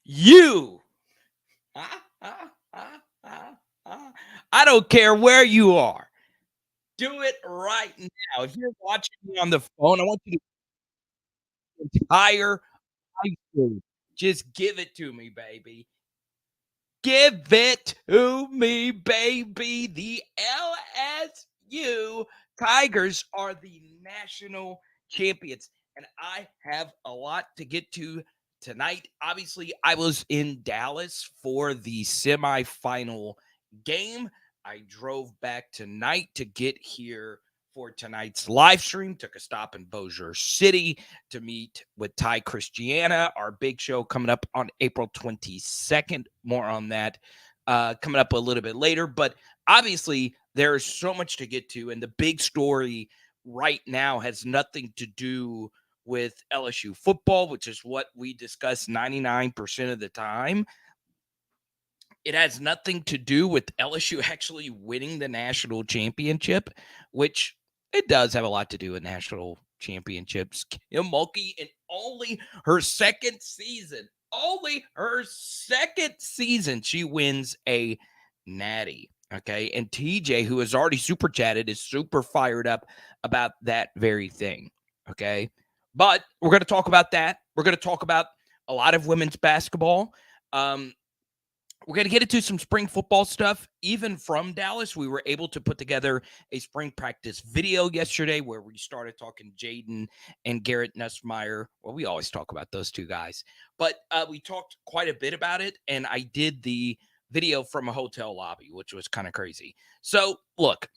You. Ah, ah, ah, ah, ah. I don't care where you are. Do it right now. If you're watching me on the phone, I want you to entire high school. Just give it to me, baby. Give it to me, baby. The LSU Tigers are the national champions. And I have a lot to get to tonight. Obviously, I was in Dallas for the semifinal game. I drove back tonight to get here for tonight's live stream. Took a stop in Bossier City to meet with Ty Christiana, our big show coming up on April 22nd. More on that coming up a little bit later. But obviously, there is so much to get to. And the big story right now has nothing to do with LSU football, which is what we discuss 99% of the time. It has nothing to do with LSU actually winning the national championship, which it does have a lot to do with national championships. Kim Mulkey in only her second season, she wins a natty. Okay. And TJ, who has already super chatted, is super fired up about that very thing. Okay. But we're going to talk about that. We're going to talk about a lot of women's basketball. We're going to get into some spring football stuff. Even from Dallas, we were able to put together a spring practice video yesterday where we started talking Jaden and Garrett Nussmeyer. Well, we always talk about those two guys, but we talked quite a bit about it, and I did the video from a hotel lobby, which was kind of crazy. So, look,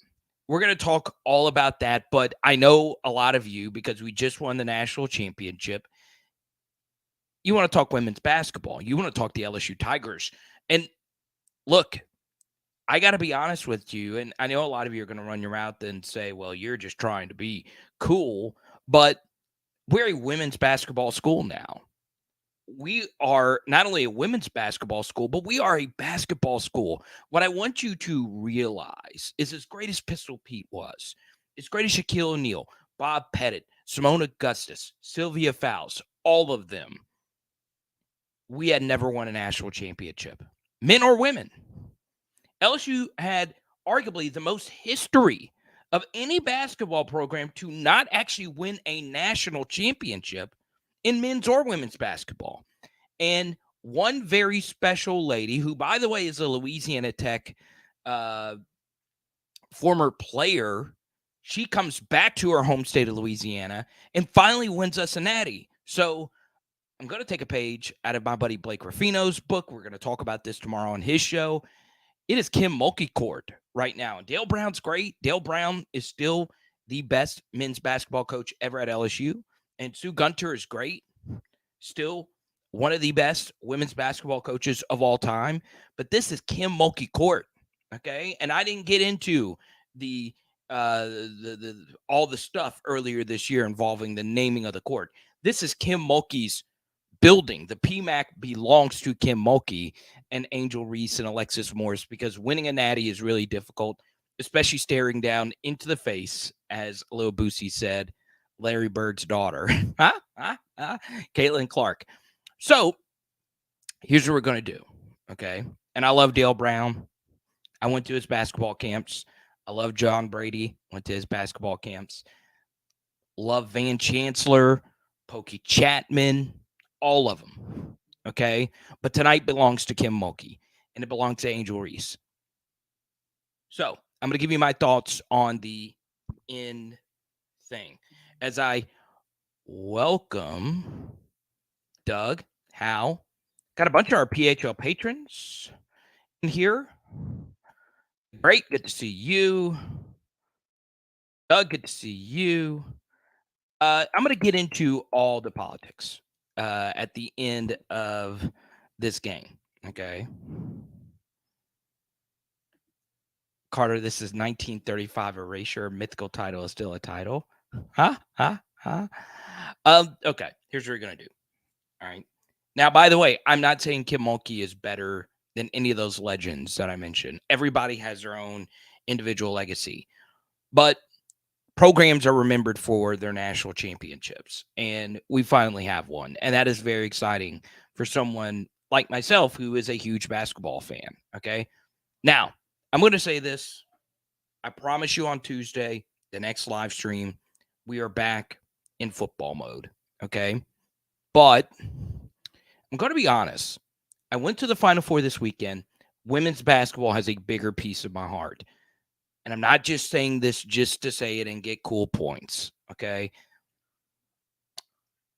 we're going to talk all about that, but I know a lot of you, because we just won the national championship, you want to talk women's basketball. You want to talk the LSU Tigers. And look, I got to be honest with you, and I know a lot of you are going to run your mouth and say, well, you're just trying to be cool, but we're a women's basketball school now. We are not only a women's basketball school, but we are a basketball school. What I want you to realize is, as great as Pistol Pete was, as great as Shaquille O'Neal, Bob Pettit, Simone Augustus, Sylvia Fowles, all of them, we had never won a national championship, men or women. LSU had arguably the most history of any basketball program to not actually win a national championship in men's or women's basketball. And one very special lady, who, by the way, is a Louisiana Tech former player, she comes back to her home state of Louisiana and finally wins us a natty. So I'm going to take a page out of my buddy Blake Ruffino's book. We're going to talk about this tomorrow on his show. It is Kim Mulkey court right now. Dale Brown's great. Dale Brown is still the best men's basketball coach ever at LSU. And Sue Gunter is great. Still one of the best women's basketball coaches of all time. But this is Kim Mulkey court. Okay. And I didn't get into the all the stuff earlier this year involving the naming of the court. This is Kim Mulkey's building. The PMAC belongs to Kim Mulkey and Angel Reese and Alexis Morris, because winning a natty is really difficult, especially staring down into the face, as Lil Boosie said, Larry Bird's daughter, Caitlin Clark. So here's what we're going to do, okay? And I love Dale Brown. I went to his basketball camps. I love John Brady. Went to his basketball camps. Love Van Chancellor, Pokey Chapman, all of them, okay? But tonight belongs to Kim Mulkey, and it belongs to Angel Reese. So I'm going to give you my thoughts on the in thing as I welcome Doug, Hal. Got a bunch of our PHL patrons in here. Great, good to see you. Doug, good to see you. I'm going to get into all the politics at the end of this game, okay? Carter, this is 1935 erasure. Mythical title is still a title. Okay, here's what we're going to do. All right. Now, by the way, I'm not saying Kim Mulkey is better than any of those legends that I mentioned. Everybody has their own individual legacy. But programs are remembered for their national championships, and we finally have one. And that is very exciting for someone like myself, who is a huge basketball fan. Okay. Now, I'm going to say this. I promise you on Tuesday, the next live stream, we are back in football mode. Okay. But I'm going to be honest. I went to the Final Four this weekend. Women's basketball has a bigger piece of my heart. And I'm not just saying this just to say it and get cool points. Okay.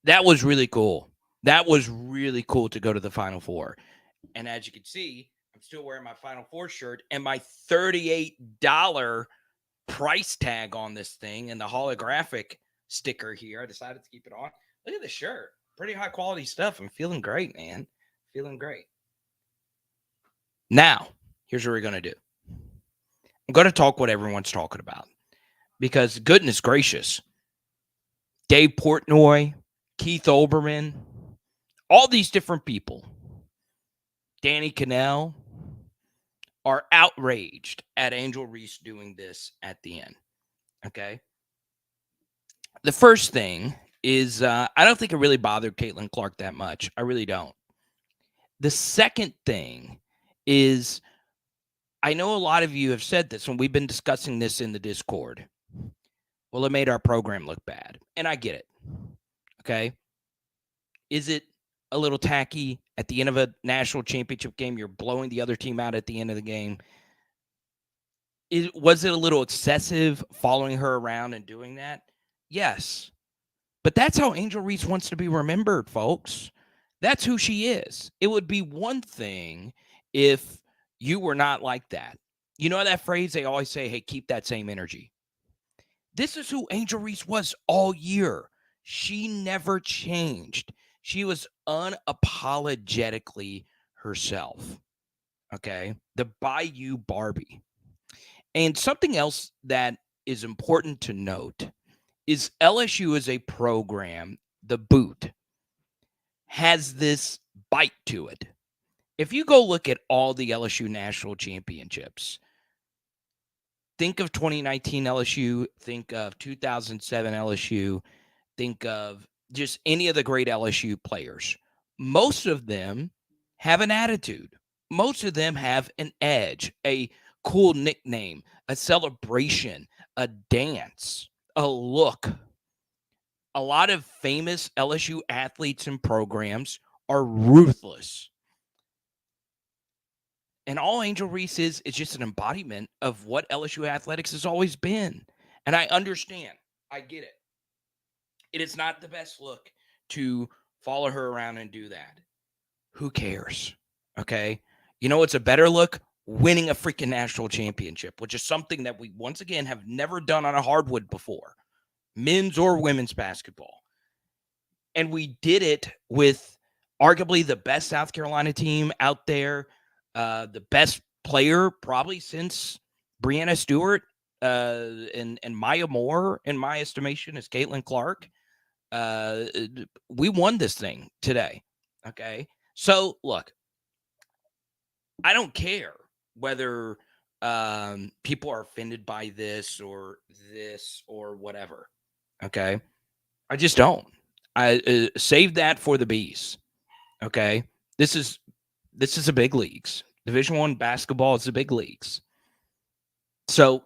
That was really cool. That was really cool to go to the Final Four. And as you can see, I'm still wearing my Final Four shirt and my $38 price tag on this thing and the holographic sticker here. I decided to keep it on. Look at the shirt. Pretty high quality stuff. I'm feeling great, man. Feeling great. Now, here's what we're going to do. I'm going to talk what everyone's talking about because goodness gracious, Dave Portnoy, Keith Olbermann, all these different people, Danny Cannell, are outraged at Angel Reese doing this at the end. Okay. The first thing is I don't think it really bothered Caitlin Clark that much. I really don't. The second thing is I know a lot of you have said this when we've been discussing this in the Discord. Well, it made our program look bad. And I get it. Okay. Is it a little tacky at the end of a national championship game? You're blowing the other team out at the end of the game. Was it a little excessive following her around and doing that? Yes. But that's how Angel Reese wants to be remembered, folks. That's who she is. It would be one thing if you were not like that. You know that phrase they always say, hey, keep that same energy. This is who Angel Reese was all year. She never changed. She was unapologetically herself. Okay. The Bayou Barbie. And something else that is important to note is LSU as a program, the boot, has this bite to it. If you go look at all the LSU national championships, think of 2019 LSU, think of 2007 LSU, think of just any of the great LSU players. Most of them have an attitude. Most of them have an edge, a cool nickname, a celebration, a dance, a look. A lot of famous LSU athletes and programs are ruthless. And all Angel Reese is just an embodiment of what LSU athletics has always been. And I understand. I get it. It is not the best look to follow her around and do that. Who cares? Okay. You know what's a better look? Winning a freaking national championship, which is something that we once again have never done on a hardwood before, men's or women's basketball. And we did it with arguably the best South Carolina team out there, the best player probably since Breanna Stewart and Maya Moore, in my estimation, is Caitlin Clark. We won this thing today. Okay. So look, I don't care whether people are offended by this or whatever. Okay. I just don't. I save that for the bees. Okay. This is the big leagues. Division I basketball is the big leagues. So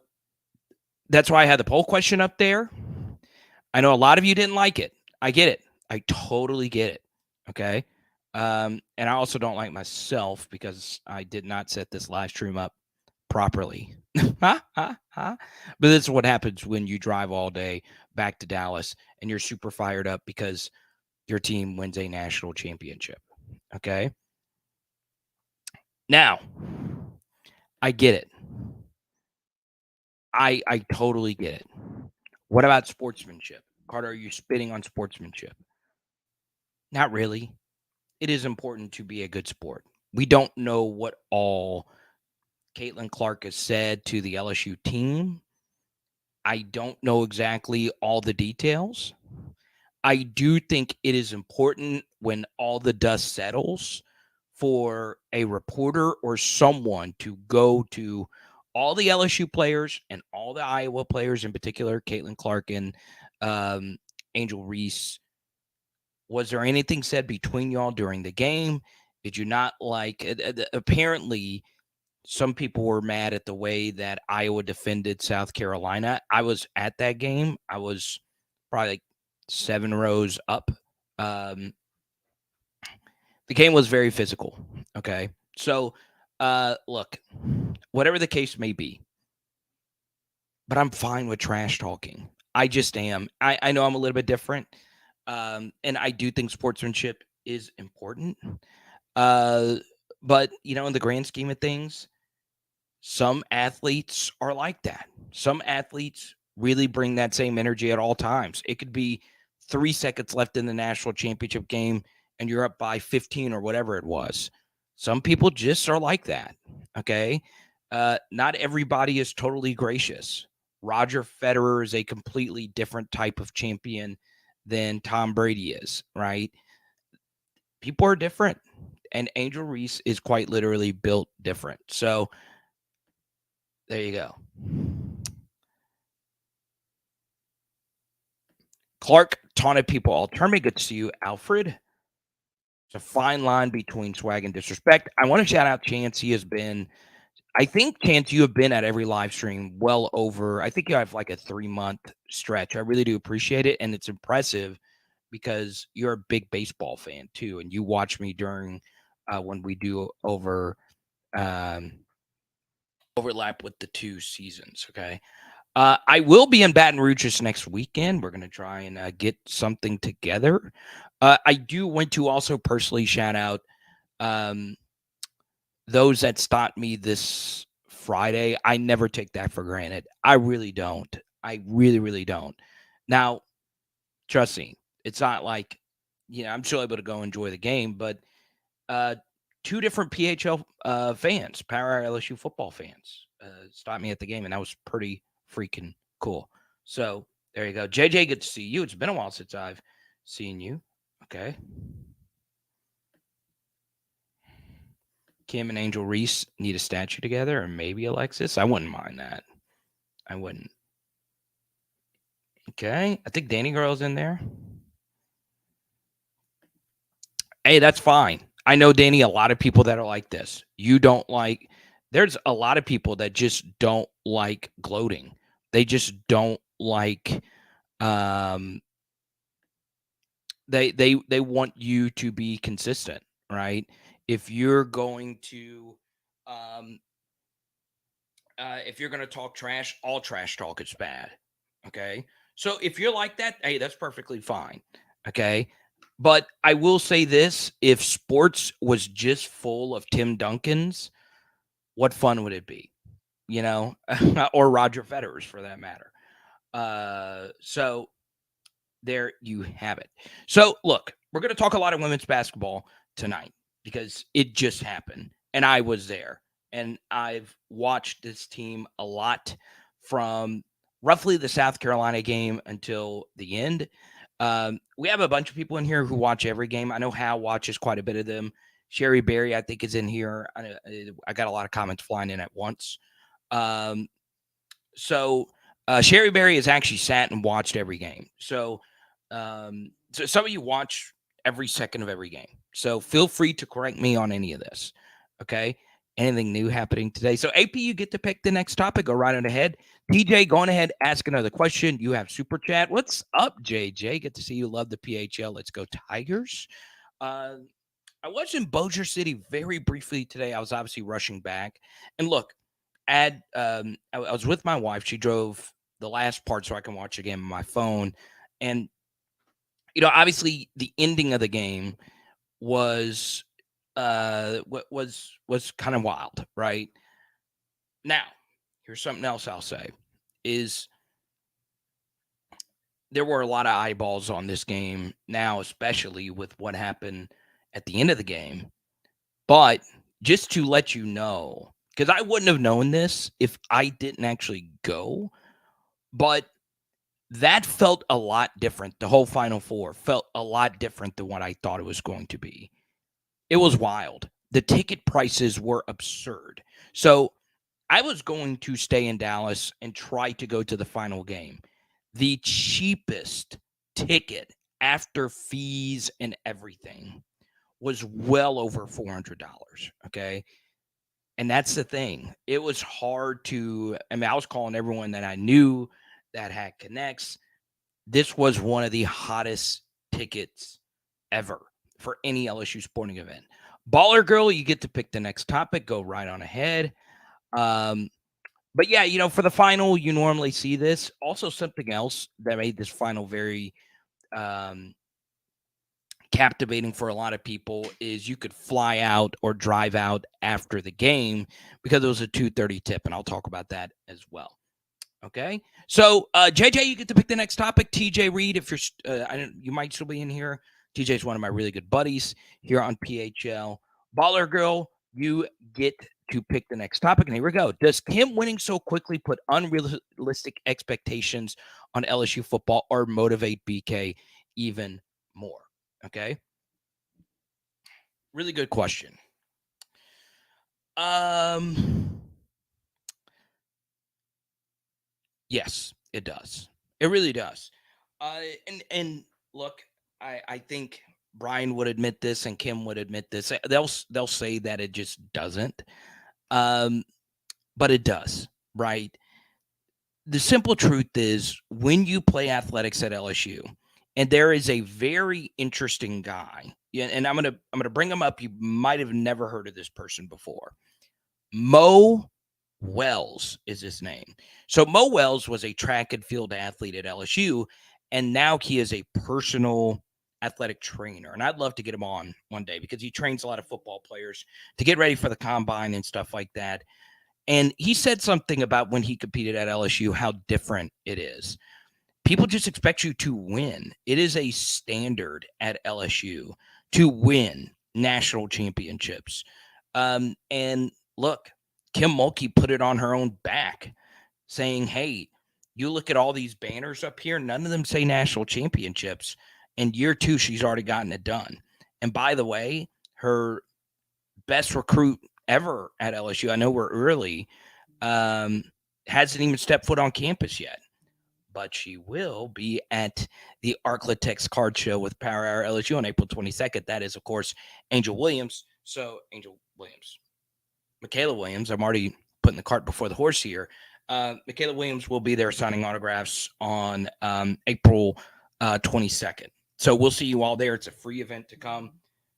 that's why I had the poll question up there. I know a lot of you didn't like it. I get it. I totally get it. Okay. And I also don't like myself because I did not set this live stream up properly. But this is what happens when you drive all day back to Dallas and you're super fired up because your team wins a national championship. Okay. Now, I get it. I totally get it. What about sportsmanship? Carter, are you spitting on sportsmanship? Not really. It is important to be a good sport. We don't know what all Caitlin Clark has said to the LSU team. I don't know exactly all the details. I do think it is important when all the dust settles for a reporter or someone to go to all the LSU players and all the Iowa players in particular, Caitlin Clark and Angel Reese. Was there anything said between y'all during the game? Did you not like apparently some people were mad at the way that Iowa defended South Carolina. I was at that game. I was probably like 7 rows up. Um, the game was very physical. Okay. So, look, whatever the case may be, but I'm fine with trash talking. I just am. I know I'm a little bit different. And I do think sportsmanship is important. Uh, but, in the grand scheme of things, some athletes are like that. Some athletes really bring that same energy at all times. It could be 3 seconds left in the national championship game and you're up by 15 or whatever it was. Some people just are like that. Okay. Not everybody is totally gracious. Roger Federer is a completely different type of champion than Tom Brady is, right? People are different. And Angel Reese is quite literally built different. So there you go. Clark taunted people all tournament. Good to see you, Alfred. It's a fine line between swag and disrespect. I want to shout out Chance. He has been, I think, Chance, you have been at every live stream well over, I think you have like a 3-month stretch. I really do appreciate it. And it's impressive because you're a big baseball fan too. And you watch me during when we do um, overlap with the 2 seasons. Okay. I will be in Baton Rouge this next weekend. We're going to try and get something together. I do want to also personally shout out um, those that stopped me this Friday. I never take that for granted. I really don't. I really, really don't. Now, trust me, it's not like, I'm still able to go enjoy the game, but uh, 2 different PHL fans, Power LSU football fans, stopped me at the game, and that was pretty freaking cool. So there you go. JJ, good to see you. It's been a while since I've seen you. Okay. Kim and Angel Reese need a statue together, or maybe Alexis. I wouldn't mind that. I wouldn't. Okay. I think Danny Girl's in there. Hey, that's fine. I know, Danny, a lot of people that are like this. You don't like, there's a lot of people that just don't like gloating. They just don't like, um, they want you to be consistent, right? If you're going to, um, if you're going to talk trash, all trash talk is bad. Okay. So if you're like that, hey, that's perfectly fine. Okay. But I will say this, if sports was just full of Tim Duncans, what fun would it be? Or Roger Federer's for that matter. So there you have it. So look, we're going to talk a lot of women's basketball tonight because it just happened and I was there and I've watched this team a lot from roughly the South Carolina game until the end. We have a bunch of people in here who watch every game. I know Hal watches quite a bit of them. Sherry Berry, I think, is in here. I got a lot of comments flying in at once. Um, so Sherry Berry has actually sat and watched every game. So some of you watch every second of every game. So feel free to correct me on any of this. Okay. Anything new happening today? So AP, you get to pick the next topic. Go right on ahead. TJ, go on ahead, ask another question. You have super chat. What's up, JJ? Good to see you. Love the PHL. Let's go Tigers. Uh, I was in Bossier City very briefly today. I was obviously rushing back. And look, I was with my wife. She drove the last part so I can watch the game on my phone. And obviously the ending of the game was was kind of wild, right? Now, here's something else I'll say is there were a lot of eyeballs on this game now, especially with what happened at the end of the game. But just to let you know, because I wouldn't have known this if I didn't actually go, but that felt a lot different. The whole Final Four felt a lot different than what I thought it was going to be. It was wild. The ticket prices were absurd. So I was going to stay in Dallas and try to go to the final game. The cheapest ticket after fees and everything was well over $400. Okay. And that's the thing. It was hard to, I mean, I was calling everyone that I knew that had connects. This was one of the hottest tickets ever for any LSU sporting event. Baller Girl, you get to pick the next topic. Go right on ahead. Um, but yeah, for the final, you normally see this. Also, something else that made this final very um, captivating for a lot of people is you could fly out or drive out after the game because it was a 2:30 tip, and I'll talk about that as well. Okay, so JJ, you get to pick the next topic. TJ Reed, if you're, you might still be in here. TJ is one of my really good buddies here on PHL. Baller Girl, you get to pick the next topic, and here we go. Does Kim winning so quickly put unrealistic expectations on LSU football or motivate BK even more? Okay, really good question. Yes, it does. It really does. And look, I think Brian would admit this, and Kim would admit this. They'll say that it just doesn't, um, but it does, right? The simple truth is, when you play athletics at LSU, and there is a very interesting guy, yeah, and I'm gonna bring him up. You might have never heard of this person before. Mo Wells is his name. So Mo Wells was a track and field athlete at LSU, and now he is a personal athletic trainer. And I'd love to get him on one day because he trains a lot of football players to get ready for the combine and stuff like that. And he said something about when he competed at LSU, how different it is. People just expect you to win. It is a standard at LSU to win national championships. And look, Kim Mulkey put it on her own back, saying, hey, you look at all these banners up here, none of them say national championships. And year two, she's already gotten it done. And by the way, her best recruit ever at LSU, I know we're early, hasn't even stepped foot on campus yet. But she will be at the Arklatex Card Show with Power Hour LSU on April 22nd. That is, of course, Angel Williams. So, Angel Williams. Michaela Williams, I'm already putting the cart before the horse here. Michaela Williams will be there signing autographs on April 22nd. So we'll see you all there. It's a free event to come.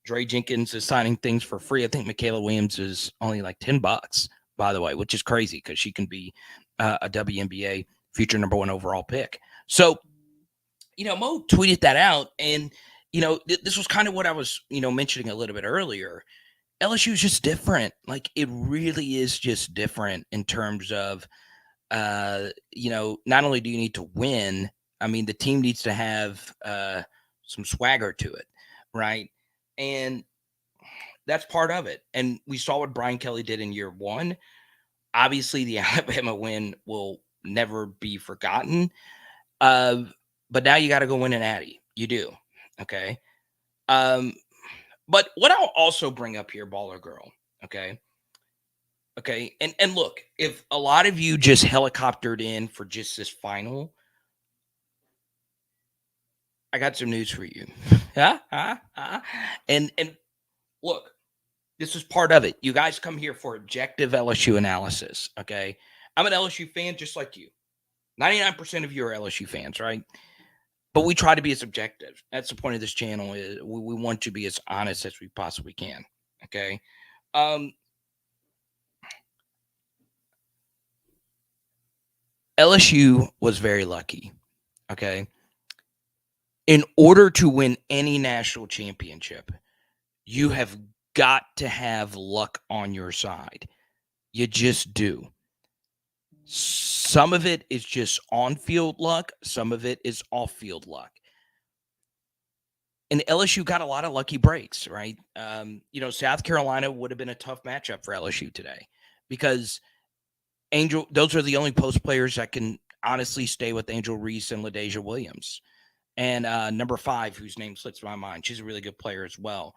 Dre Jenkins is signing things for free. I think Michaela Williams is only like $10, by the way, which is crazy because she can be a WNBA future number one overall pick. So, Mo tweeted that out. And, this was kind of what I was, mentioning a little bit earlier. LSU is just different. Like, it really is just different in terms of, not only do you need to win, I mean, the team needs to have some swagger to it, right? And that's part of it. And we saw what Brian Kelly did in year one. Obviously, the Alabama win will never be forgotten. But now you got to go win an Natty. You do. Okay. But what I'll also bring up here, Baller Girl, okay? Okay, and look, if a lot of you just helicoptered in for just this final, I got some news for you. And look, this is part of it. You guys come here for objective LSU analysis, okay? I'm an LSU fan just like you. 99% of you are LSU fans, right? But we try to be as objective. That's the point of this channel. Is we want to be as honest as we possibly can. Okay. LSU was very lucky. Okay. In order to win any national championship, you have got to have luck on your side. You just do. Some of it is just on-field luck. Some of it is off-field luck. And LSU got a lot of lucky breaks, right? South Carolina would have been a tough matchup for LSU today because those are the only post players that can honestly stay with Angel Reese and LaDasia Williams. And number 5, whose name slips my mind, she's a really good player as well.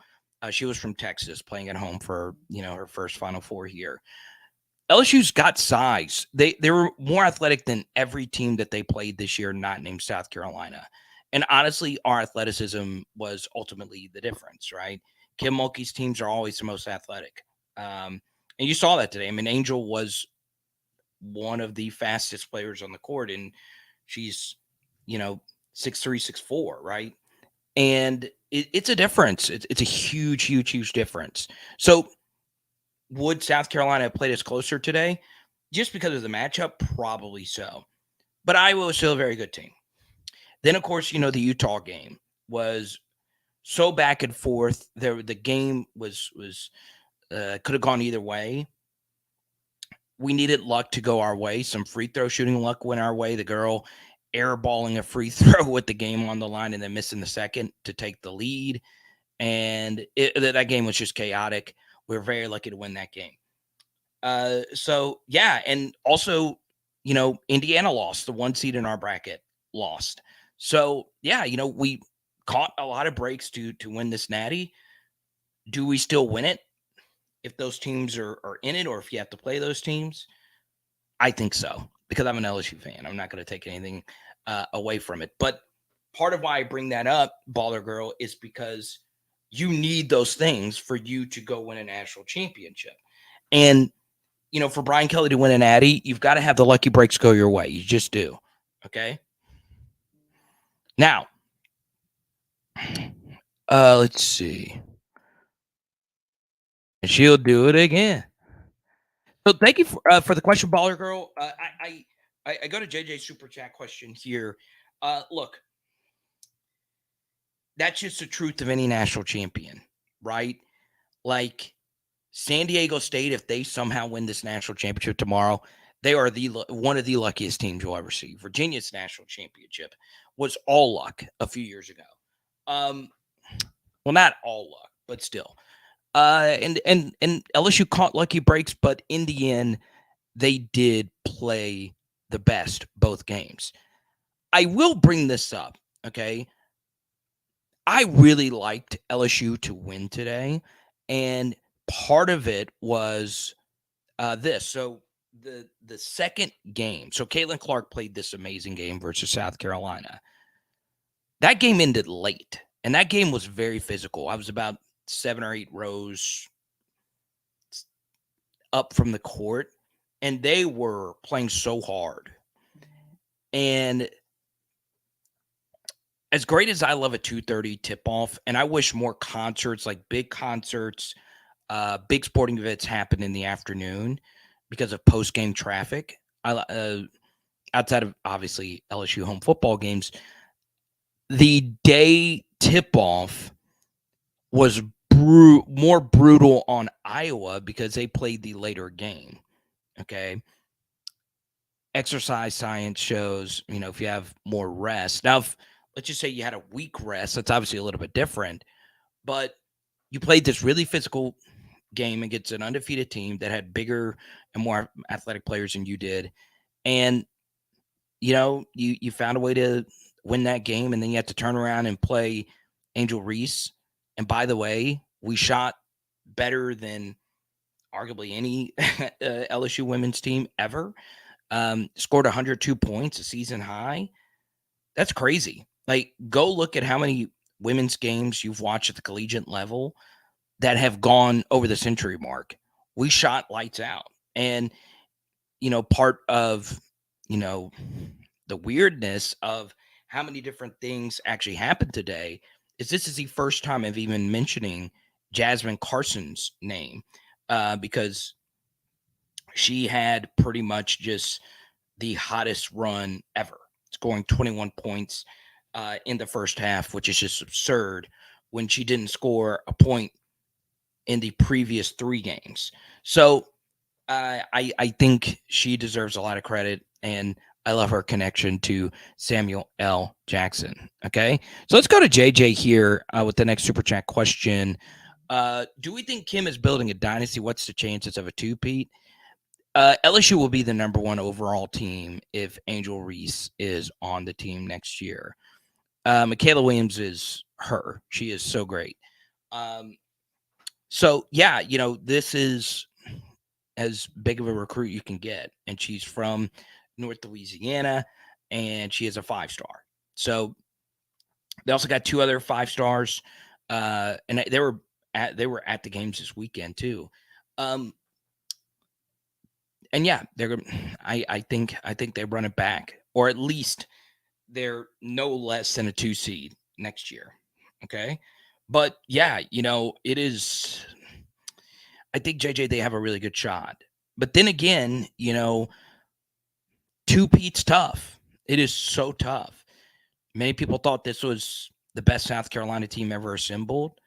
She was from Texas, playing at home for her first Final Four here. LSU's got size. They were more athletic than every team that they played this year, not named South Carolina. And honestly, our athleticism was ultimately the difference, right? Kim Mulkey's teams are always the most athletic. And you saw that today. I mean, Angel was one of the fastest players on the court, and she's, you know, 6'3", 6'4", right? And it's a difference. It's a huge, huge, huge difference. So would South Carolina have played us closer today? Just because of the matchup? Probably so. But Iowa was still a very good team. Then, of course, the Utah game was so back and forth. The game was could have gone either way. We needed luck to go our way. Some free throw shooting luck went our way. The girl airballing a free throw with the game on the line and then missing the second to take the lead. And that game was just chaotic. We were very lucky to win that game. So, yeah. And also, Indiana lost. The 1 seed in our bracket lost. So, yeah, we caught a lot of breaks to win this natty. Do we still win it if those teams are in it, or if you have to play those teams? I think so, because I'm an LSU fan. I'm not going to take anything away from it. But part of why I bring that up, Baller Girl, is because you need those things for you to go win a national championship. And, for Brian Kelly to win an Natty, you've got to have the lucky breaks go your way. You just do. Okay? Now, let's see. And she'll do it again. So thank you for the question, Baller Girl. I go to JJ Super Chat question here. Look, that's just the truth of any national champion, right? Like San Diego State, if they somehow win this national championship tomorrow, they are one of the luckiest teams you'll ever see. Virginia's national championship was all luck a few years ago. Well, not all luck, but still. And LSU caught lucky breaks, but in the end, they did play the best both games. I will bring this up, okay? I really liked LSU to win today, and part of it was this. So the second game, so Caitlin Clark played this amazing game versus South Carolina. That game ended late, and that game was very physical. I was about 7 or 8 rows up from the court, and they were playing so hard. And as great as I love a 2:30 tip-off, and I wish more concerts, like big concerts, big sporting events happen in the afternoon because of post-game traffic. Outside of, obviously, LSU home football games, the day tip-off was more brutal on Iowa because they played the later game, okay? Exercise science shows, if you have more rest. Now, let's just say you had a week rest, that's obviously a little bit different, but you played this really physical game against an undefeated team that had bigger and more athletic players than you did. And, you found a way to win that game, and then you had to turn around and play Angel Reese. And by the way, we shot better than arguably any LSU women's team ever. Scored 102 points, a season high. That's crazy. Like, go look at how many women's games you've watched at the collegiate level that have gone over the century mark. We shot lights out. And, part of, the weirdness of how many different things actually happened today is this is the first time I've even mentioning Jasmine Carson's name, because she had pretty much just the hottest run ever, scoring 21 points in the first half, which is just absurd when she didn't score a point in the previous 3 games. So I think she deserves a lot of credit, and I love her connection to Samuel L. Jackson. Okay, so let's go to JJ here with the next Super Chat question. Do we think Kim is building a dynasty? What's the chances of a two-peat? LSU will be the number 1 overall team if Angel Reese is on the team next year. Michaela Williams is her. She is so great. So, yeah, this is as big of a recruit you can get. And she's from North Louisiana, and she is a 5-star. So they also got 2 other 5 stars. And they were they were at the games this weekend too. Um, and yeah, they're I think they run it back, or at least they're no less than a 2 seed next year. Okay. But yeah, it is. I think JJ, they have a really good shot. But then again, two-peat's tough. It is so tough. Many people thought this was the best South Carolina team ever assembled.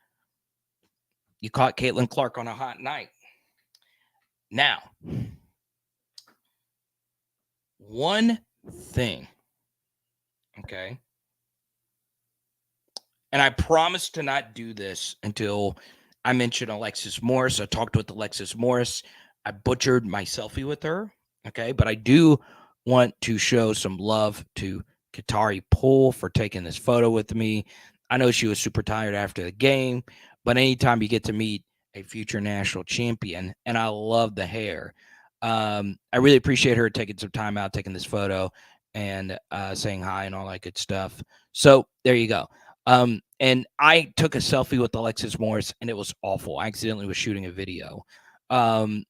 You caught Caitlin Clark on a hot night. Now, one thing, okay, and I promise to not do this until I mention Alexis Morris. I talked with Alexis Morris. I butchered my selfie with her, okay, but I do want to show some love to Katari Poole for taking this photo with me. I know she was super tired after the game, but anytime you get to meet a future national champion, and I love the hair, I really appreciate her taking some time out, taking this photo, and saying hi and all that good stuff. So there you go. And I took a selfie with Alexis Morris, and it was awful. I accidentally was shooting a video. Um,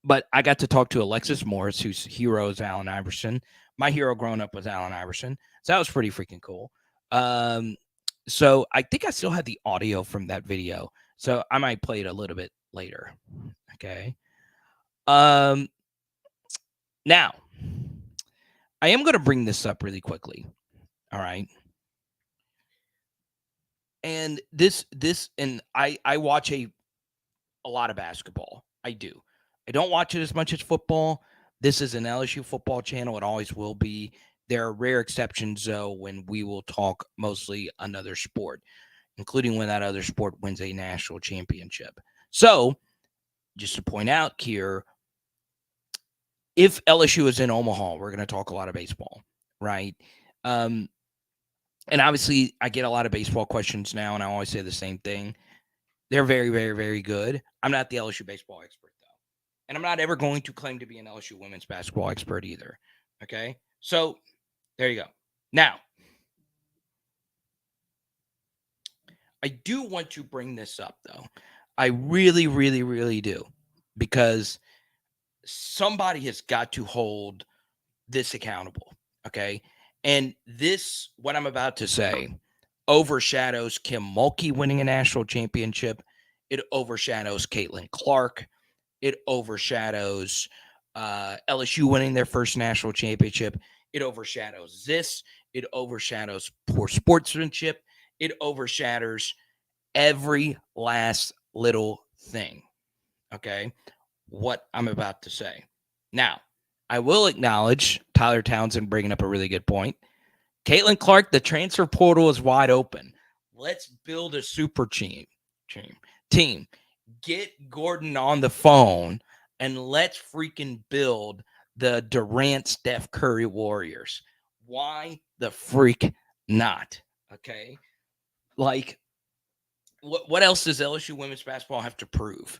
but I got to talk to Alexis Morris, whose hero is Allen Iverson. My hero growing up was Allen Iverson. So that was pretty freaking cool. So I think I still had the audio from that video. So I might play it a little bit later. Okay. Now, I am going to bring this up really quickly. All right. And and I watch a lot of basketball. I do. I don't watch it as much as football. This is an LSU football channel. It always will be. There are rare exceptions, though, when we will talk mostly another sport, including when that other sport wins a national championship. So, just to point out here, if LSU is in Omaha, we're going to talk a lot of baseball, right? And obviously, I get a lot of baseball questions now, and I always say the same thing. They're very, very, very good. I'm not the LSU baseball expert, though. And I'm not ever going to claim to be an LSU women's basketball expert either. Okay? So, there you go. Now, I do want to bring this up, though. I really, really, really do. Because somebody has got to hold this accountable. Okay? And this, what I'm about to say, overshadows Kim Mulkey winning a national championship. It overshadows Caitlin Clark. It overshadows LSU winning their first national championship. It overshadows this. It overshadows poor sportsmanship. It overshadows every last little thing. Okay. What I'm about to say. Now, I will acknowledge Tyler Townsend bringing up a really good point. Caitlin Clark, the transfer portal is wide open. Let's build a super team. Get Gordon on the phone and let's freaking build the Durant Steph Curry Warriors. Why the freak not? Okay. Like, what else does LSU women's basketball have to prove?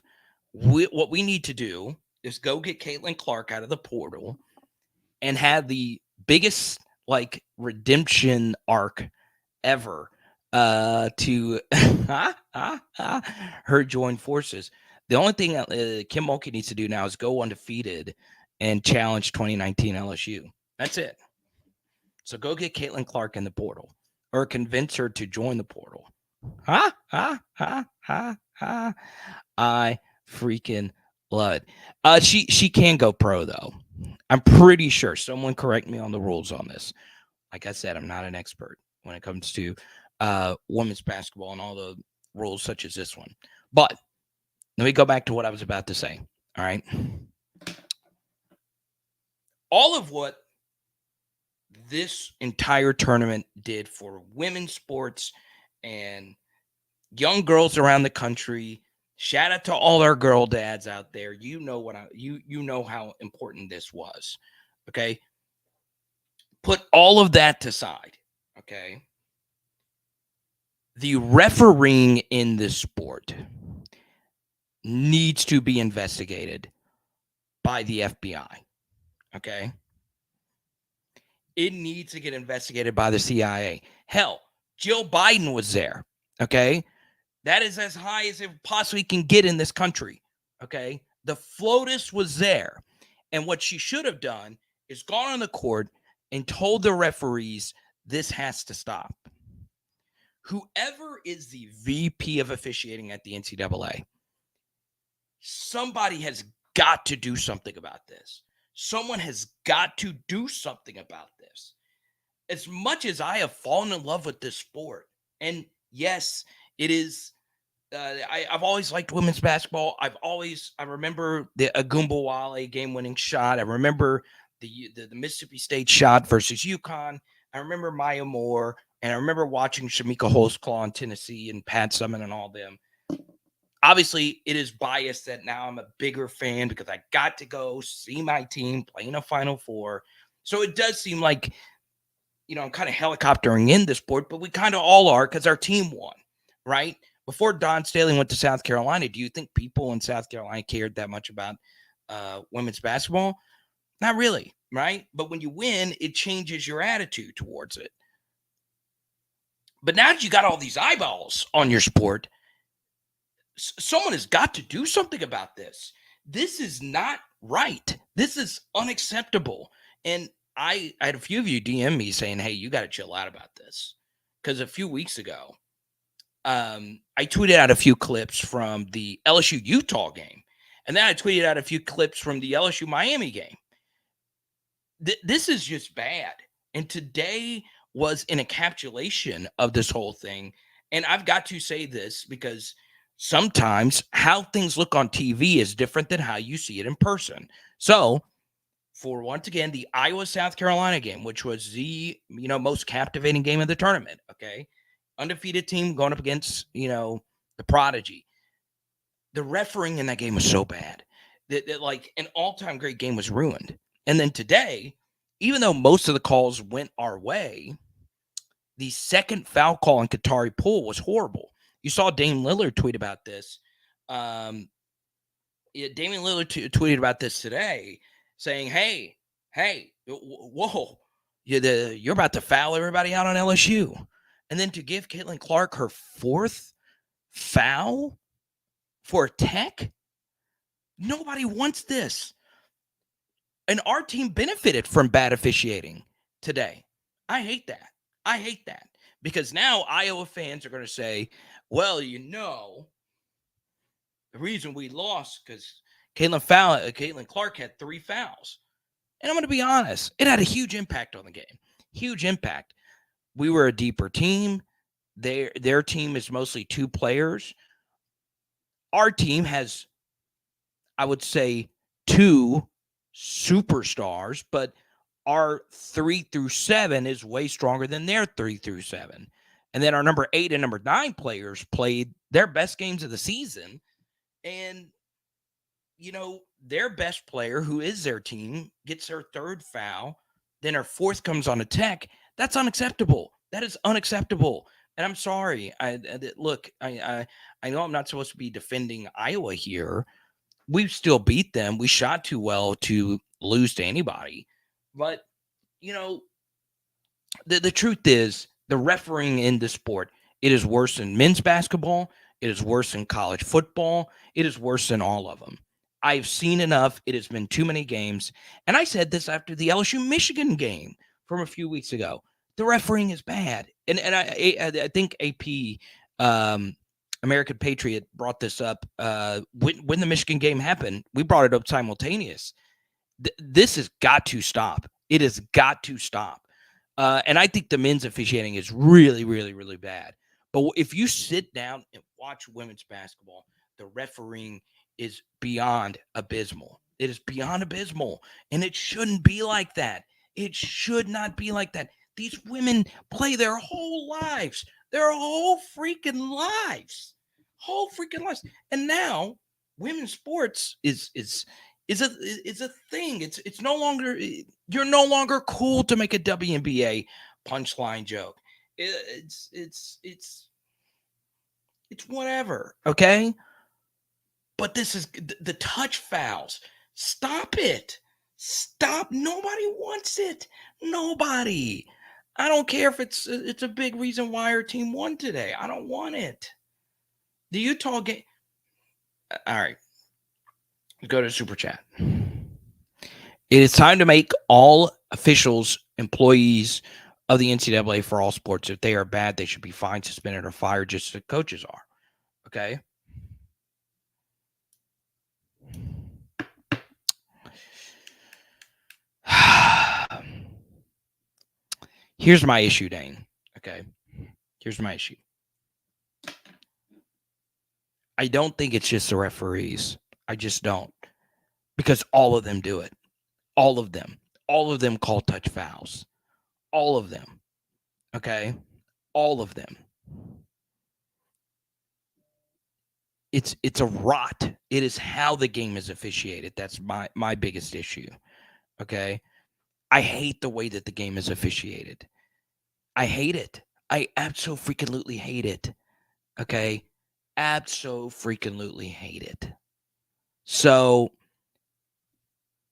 What we need to do is go get Caitlin Clark out of the portal and have the biggest redemption arc ever to her join forces. The only thing Kim Mulkey needs to do now is go undefeated and challenge 2019 LSU. That's it. So go get Caitlin Clark in the portal or convince her to join the portal. I freaking love it. She can go pro though. I'm pretty sure. Someone correct me on the rules on this. Like I said, I'm not an expert when it comes to women's basketball and all the rules such as this one. But let me go back to what I was about to say. All right. All of what this entire tournament did for women's sports and young girls around the country. Shout out to all our girl dads out there. You know you know how important this was. Okay. Put all of that aside. Okay. The refereeing in this sport needs to be investigated by the FBI. Okay. It needs to get investigated by the CIA. Hell, Jill Biden was there. Okay. That is as high as it possibly can get in this country. Okay. The FLOTUS was there. And what she should have done is gone on the court and told the referees this has to stop. Whoever is the VP of officiating at the NCAA, somebody has got to do something about this. Someone has got to do something about this. As much as I have fallen in love with this sport, and yes, it is. I've always liked women's basketball. I remember the Agumbawale game-winning shot. I remember the Mississippi State shot versus UConn. I remember Maya Moore, and I remember watching Shamika Holtzclaw in Tennessee and Pat Summitt and all them. Obviously, it is biased that now I'm a bigger fan because I got to go see my team playing a Final Four. So it does seem like, I'm kind of helicoptering in this sport, but we kind of all are because our team won, right? Before Don Staley went to South Carolina, do you think people in South Carolina cared that much about women's basketball? Not really, right? But when you win, it changes your attitude towards it. But now that you got all these eyeballs on your sport, someone has got to do something about this. This is not right. This is unacceptable. And I had a few of you DM me saying, hey, you got to chill out about this. Because a few weeks ago, I tweeted out a few clips from the LSU Utah game. And then I tweeted out a few clips from the LSU Miami game. This is just bad. And today was an encapsulation of this whole thing. And I've got to say this because sometimes how things look on TV is different than how you see it in person. So, for once again, the Iowa-South Carolina game, which was the, most captivating game of the tournament, okay? Undefeated team going up against, the Prodigy. The refereeing in that game was so bad that like an all-time great game was ruined. And then today, even though most of the calls went our way, the second foul call in Qatari Pool was horrible. You saw Dame Lillard tweet about this. Damian Lillard tweeted about this today, saying, hey, whoa, you're about to foul everybody out on LSU. And then to give Caitlin Clark her fourth foul for a tech? Nobody wants this. And our team benefited from bad officiating today. I hate that. Because now Iowa fans are going to say, well, the reason we lost because Caitlin Clark had 3 fouls. And I'm going to be honest, it had a huge impact on the game. Huge impact. We were a deeper team. Their team is mostly 2 players. Our team has, I would say, 2 superstars, but our 3 through 7 is way stronger than their 3 through 7. And then our number 8 and number 9 players played their best games of the season. And, their best player, who is their team, gets their 3rd foul. Then her 4th comes on attack. That's unacceptable. That is unacceptable. And I'm sorry. I know I'm not supposed to be defending Iowa here. We still beat them. We shot too well to lose to anybody. But, the truth is the refereeing in this sport, it is worse than men's basketball. It is worse than college football. It is worse than all of them. I've seen enough. It has been too many games. And I said this after the LSU Michigan game from a few weeks ago. The refereeing is bad. And I think AP, American Patriot, brought this up when the Michigan game happened. We brought it up simultaneous. This has got to stop. It has got to stop. And I think the men's officiating is really, really, really bad. But if you sit down and watch women's basketball, the refereeing is beyond abysmal. It is beyond abysmal. And it shouldn't be like that. It should not be like that. These women play their whole lives. Their whole freaking lives. And now women's sports is a thing. It's no longer, you're no longer cool to make a WNBA punchline joke. It's whatever, okay? But this is the touch fouls. Stop it. Stop. Nobody wants it. Nobody. I don't care if it's a big reason why our team won today. I don't want it. The Utah game. All right. Go to Super Chat. It is time to make all officials employees of the NCAA for all sports. If they are bad, they should be fined, suspended, or fired, just as the coaches are. Okay. Here's my issue, Dane. Okay. Here's my issue. I don't think it's just the referees. I just don't. Because all of them do it. All of them. All of them call touch fouls. All of them. Okay. All of them. It's a rot. It is how the game is officiated. That's my biggest issue. Okay. I hate the way that the game is officiated. I hate it. I absolutely hate it. Okay. Absolutely hate it. So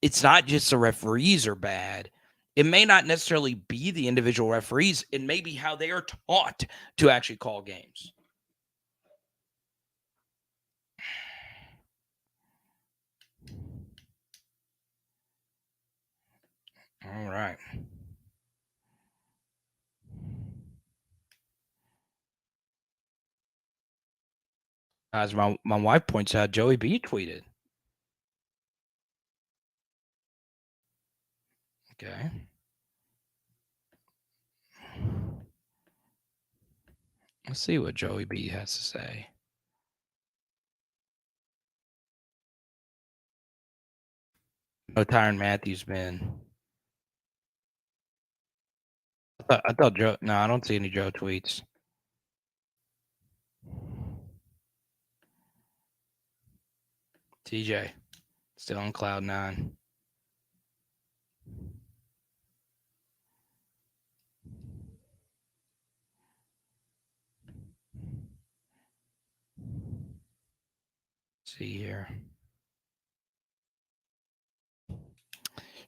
it's not just the referees are bad. It may not necessarily be the individual referees. It may be how they are taught to actually call games. All right. As my wife points out, Joey B tweeted. Okay. Let's see what Joey B has to say. No Tyron Matthews been. I thought Joe. No, I don't see any Joe tweets. TJ still on cloud nine. See here.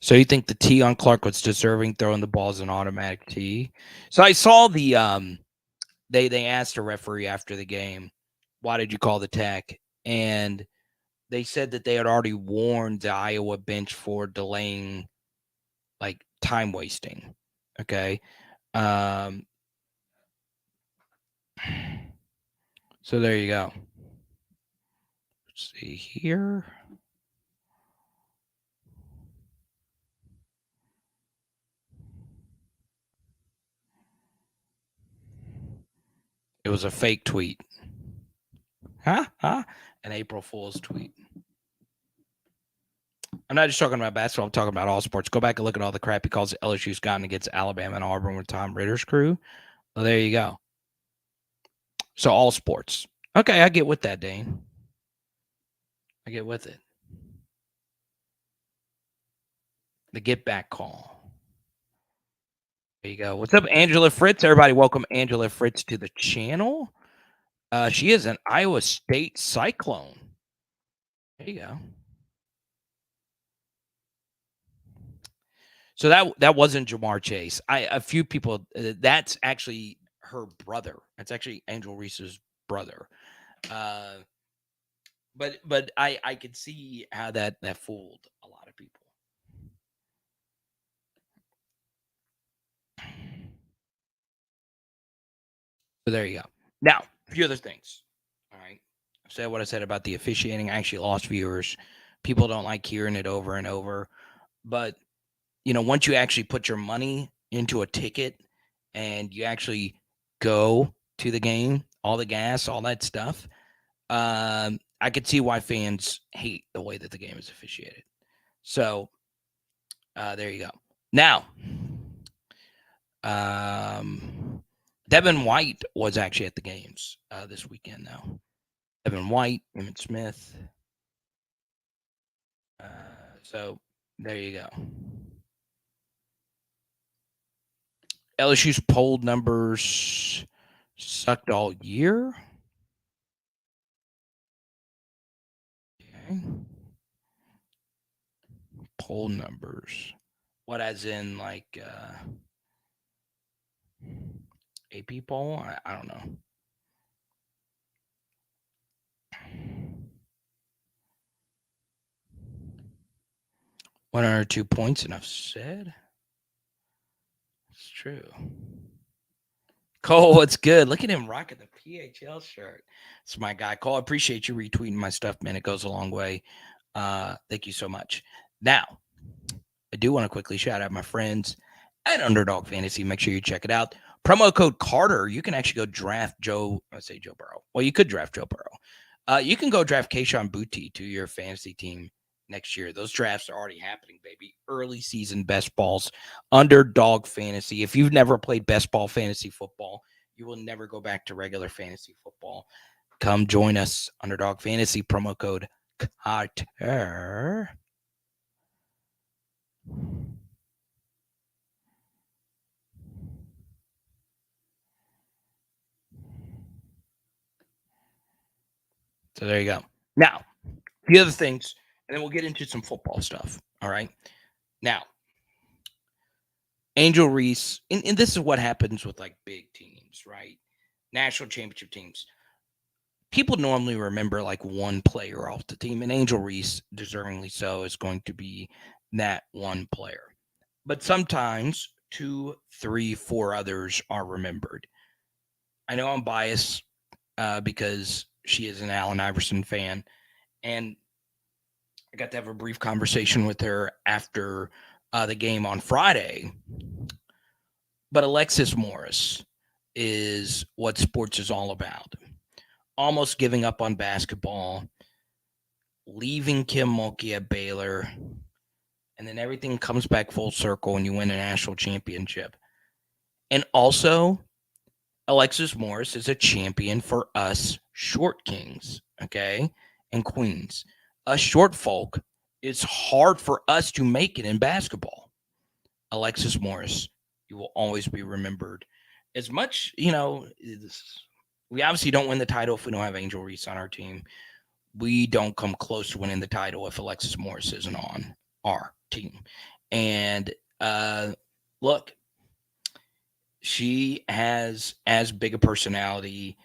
So you think the T on Clark was deserving throwing the ball as an automatic T? So I saw the they asked a referee after the game, why did you call the tech? And they said that they had already warned the Iowa bench for delaying, like, time wasting. Okay. Um so there you go. Let's see here. It was a fake tweet. Huh? An April Fool's tweet. I'm not just talking about basketball. I'm talking about all sports. Go back and look at all the crap he calls LSU's gotten against Alabama and Auburn with Tom Ritter's crew. Well, there you go. So all sports. Okay, I get with that, Dane. I get with it. The get back call. There you go. What's up, Angela Fritz? Everybody, welcome Angela Fritz to the channel. She is an Iowa State Cyclone. There you go. So that wasn't Jamar Chase. A few people. That's actually her brother. That's actually Angel Reese's brother. But I could see how that fooled a lot of people. So there you go. Now, a few other things. All right. I've said what I said about the officiating. I actually lost viewers. People don't like hearing it over and over. But, once you actually put your money into a ticket and you actually go to the game, all the gas, all that stuff, I could see why fans hate the way that the game is officiated. So there you go. Now, Devin White was actually at the games this weekend, though. Devin White, Emmitt Smith. So there you go. LSU's poll numbers sucked all year. Okay. Poll numbers. What, as in like AP poll? I don't know. 102 points, enough said. It's true. Cole, what's good? Look at him rocking the PHL shirt. It's my guy. Cole, I appreciate you retweeting my stuff, man. It goes a long way. Thank you so much. Now, I do want to quickly shout out my friends at Underdog Fantasy. Make sure you check it out. Promo code Carter. You can actually go draft Joe. I say Joe Burrow. Well, you could draft Joe Burrow. You can go draft Kayshon Boutte to your fantasy team next year. Those drafts are already happening, baby. Early season best balls, Underdog Fantasy. If you've never played best ball fantasy football, you will never go back to regular fantasy football. Come join us, Underdog Fantasy, promo code Carter. So there you go. Now, the other things, and then we'll get into some football stuff. All right. Now, Angel Reese, and this is what happens with like big teams, right? National championship teams. People normally remember like one player off the team, and Angel Reese, deservingly so, is going to be that one player. But sometimes 2, 3, 4 others are remembered. I know I'm biased because she is an Allen Iverson fan, and I got to have a brief conversation with her after the game on Friday. But Alexis Morris is what sports is all about. Almost giving up on basketball, leaving Kim Mulkey at Baylor, and then everything comes back full circle and you win a national championship. And also, Alexis Morris is a champion for us short kings, okay, and queens. Us short folk, it's hard for us to make it in basketball. Alexis Morris, you will always be remembered. As much, we obviously don't win the title if we don't have Angel Reese on our team. We don't come close to winning the title if Alexis Morris isn't on our team. And look, she has as big a personality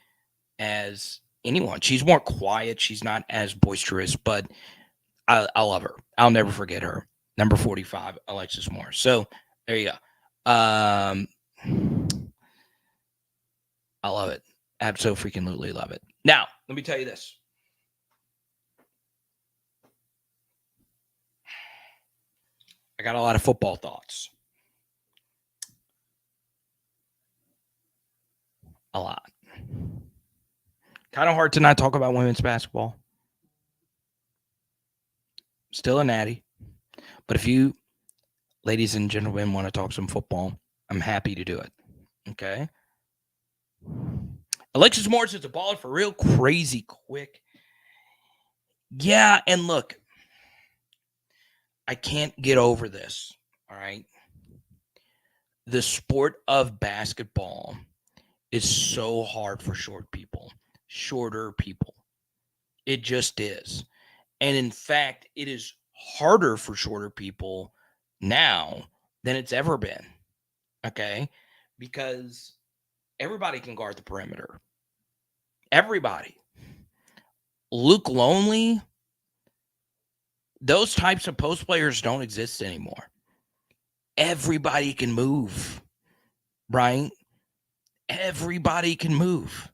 as anyone. She's more quiet. She's not as boisterous, but I love her. I'll never forget her. Number 45, Alexis Morris. So there you go. I love it. Absolutely love it. Now, let me tell you this. I got a lot of football thoughts. A lot. Kind of hard to not talk about women's basketball. Still a natty. But if you, ladies and gentlemen, want to talk some football, I'm happy to do it. Okay? Alexis Morris is a baller for real, crazy quick. Yeah, and look, I can't get over this, all right? The sport of basketball is so hard for shorter people. It just is. And in fact, it is harder for shorter people now than it's ever been, okay? Because everybody can guard the perimeter. Everybody. Luke Longley, those types of post players don't exist anymore. Everybody can move, right? Everybody can move.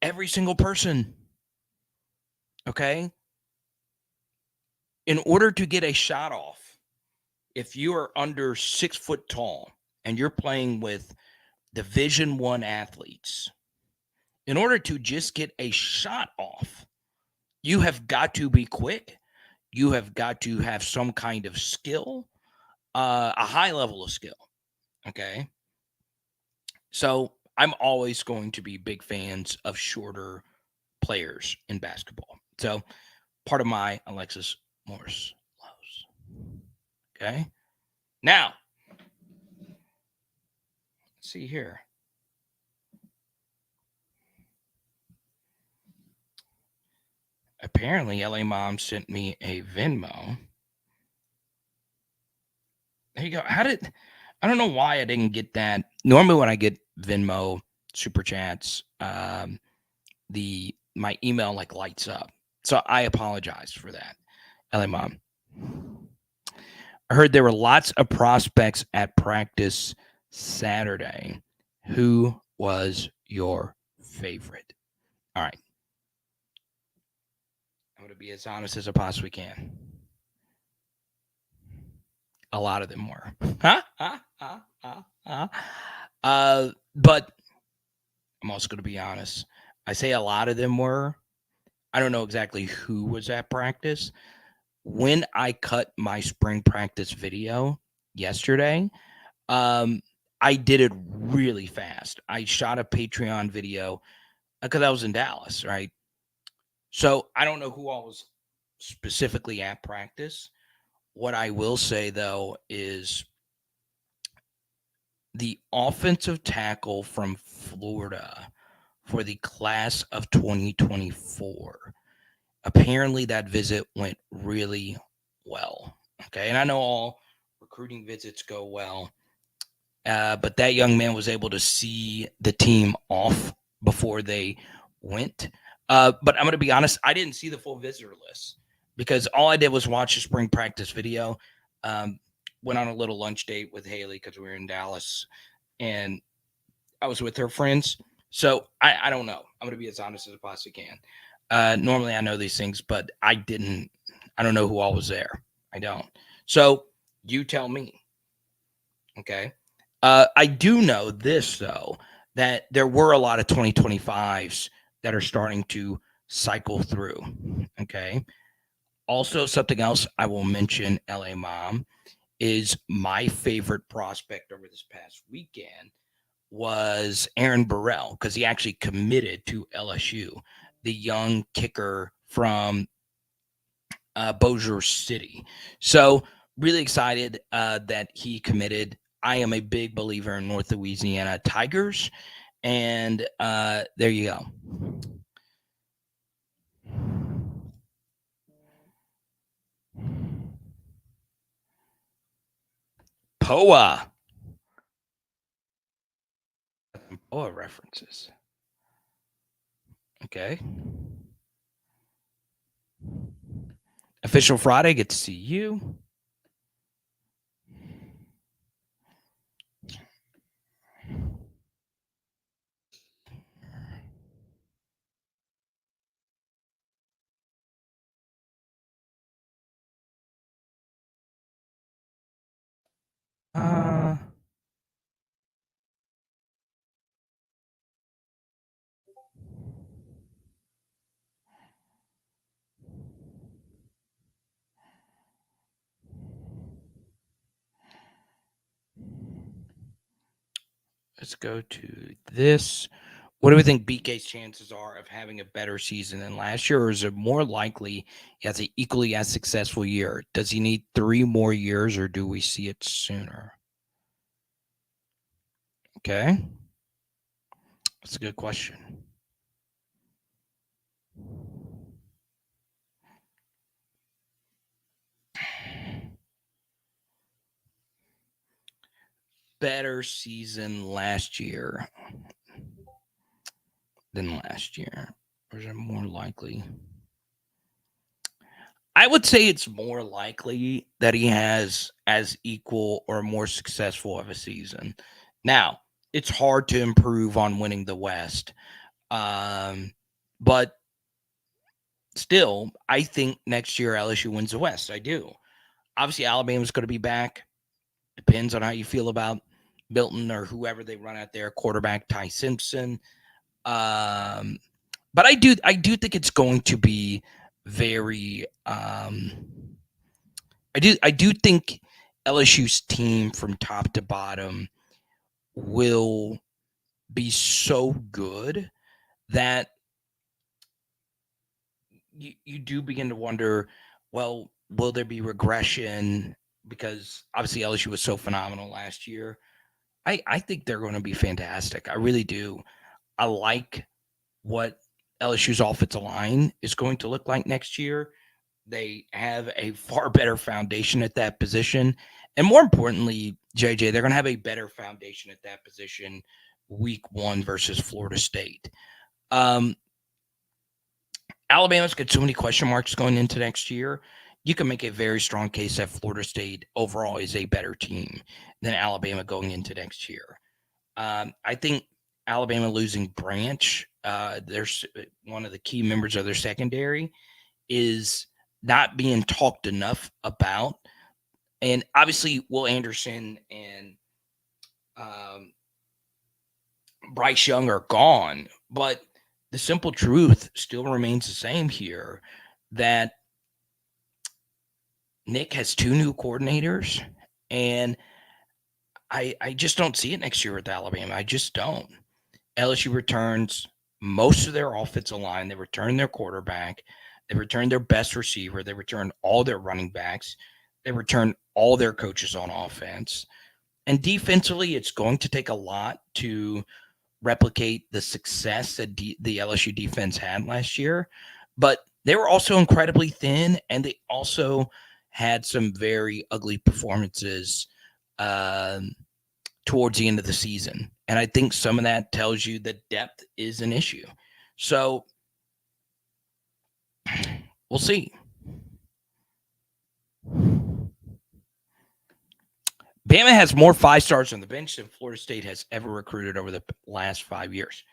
Every single person. Okay? In order to get a shot off, if you are under 6 foot tall and you're playing with Division I athletes, in order to just get a shot off, you have got to be quick. You have got to have some kind of skill, a high level of skill. Okay. So I'm always going to be big fans of shorter players in basketball. So part of my Alexis Morris loves. Okay. Now, let's see here. Apparently, LA Mom sent me a Venmo. There you go. I don't know why I didn't get that. Normally, when I get Venmo super chats, my email like lights up. So I apologize for that, LA Mom. I heard there were lots of prospects at practice Saturday. Who was your favorite? All right. I'm going to be as honest as I possibly can. A lot of them were. But I'm also going to be honest. I say a lot of them were. I don't know exactly who was at practice. When I cut my spring practice video yesterday, I did it really fast. I shot a Patreon video because I was in Dallas, right? So I don't know who all was specifically at practice. What I will say, though, is the offensive tackle from Florida for the class of 2024. Apparently, that visit went really well. Okay. And I know all recruiting visits go well, but that young man was able to see the team off before they went. But I'm going to be honest, I didn't see the full visitor list because all I did was watch the spring practice video. Went on a little lunch date with Haley because we were in Dallas, and I was with her friends. So I don't know. I'm going to be as honest as I possibly can. Normally I know these things, but I didn't. I don't know who all was there. I don't. So you tell me. Okay. I do know this, though, that there were a lot of 2025s that are starting to cycle through. Okay. Also, something else I will mention, LA Mom, is my favorite prospect over this past weekend was Aaron Burrell because he actually committed to LSU, the young kicker from Bossier City. So, really excited that he committed. I am a big believer in North Louisiana Tigers. And there you go. POA. POA references. Okay. Official Friday. Get to see you. Uh, let's go to this. What do we think BK's chances are of having a better season than last year, or is it more likely he has an equally as successful year? Does he need 3 more years, or do we see it sooner? Okay. That's a good question. Better season last year than last year. Or is it more likely? I would say it's more likely that he has as equal or more successful of a season. Now, it's hard to improve on winning the West. But still, I think next year LSU wins the West. I do. Obviously, Alabama's going to be back. Depends on how you feel about Milton or whoever they run out there, quarterback Ty Simpson. But I do think it's going to be very I do think LSU's team from top to bottom will be so good that you do begin to wonder, well, will there be regression? Because obviously LSU was so phenomenal last year. I think they're going to be fantastic. I really do. I like what LSU's offensive line is going to look like next year. They have a far better foundation at that position. And more importantly, JJ, they're going to have a better foundation at that position week 1 versus Florida State. Alabama's got so many question marks going into next year. you can make a very strong case that Florida State overall is a better team than Alabama going into next year. I think Alabama losing Branch, there's one of the key members of their secondary, is not being talked enough about. And obviously, Will Anderson and um, Bryce Young are gone, but the simple truth still remains the same here that Nick has two new coordinators, and I just don't see it next year with Alabama. I just don't. LSU returns most of their offensive line. They return their quarterback. They return their best receiver. They return all their running backs. They return all their coaches on offense. And defensively, it's going to take a lot to replicate the success that the LSU defense had last year. But they were also incredibly thin, and they also had some very ugly performances towards the end of the season. And I think some of that tells you that depth is an issue. So we'll see. Bama has more 5-stars on the bench than Florida State has ever recruited over the last 5 years.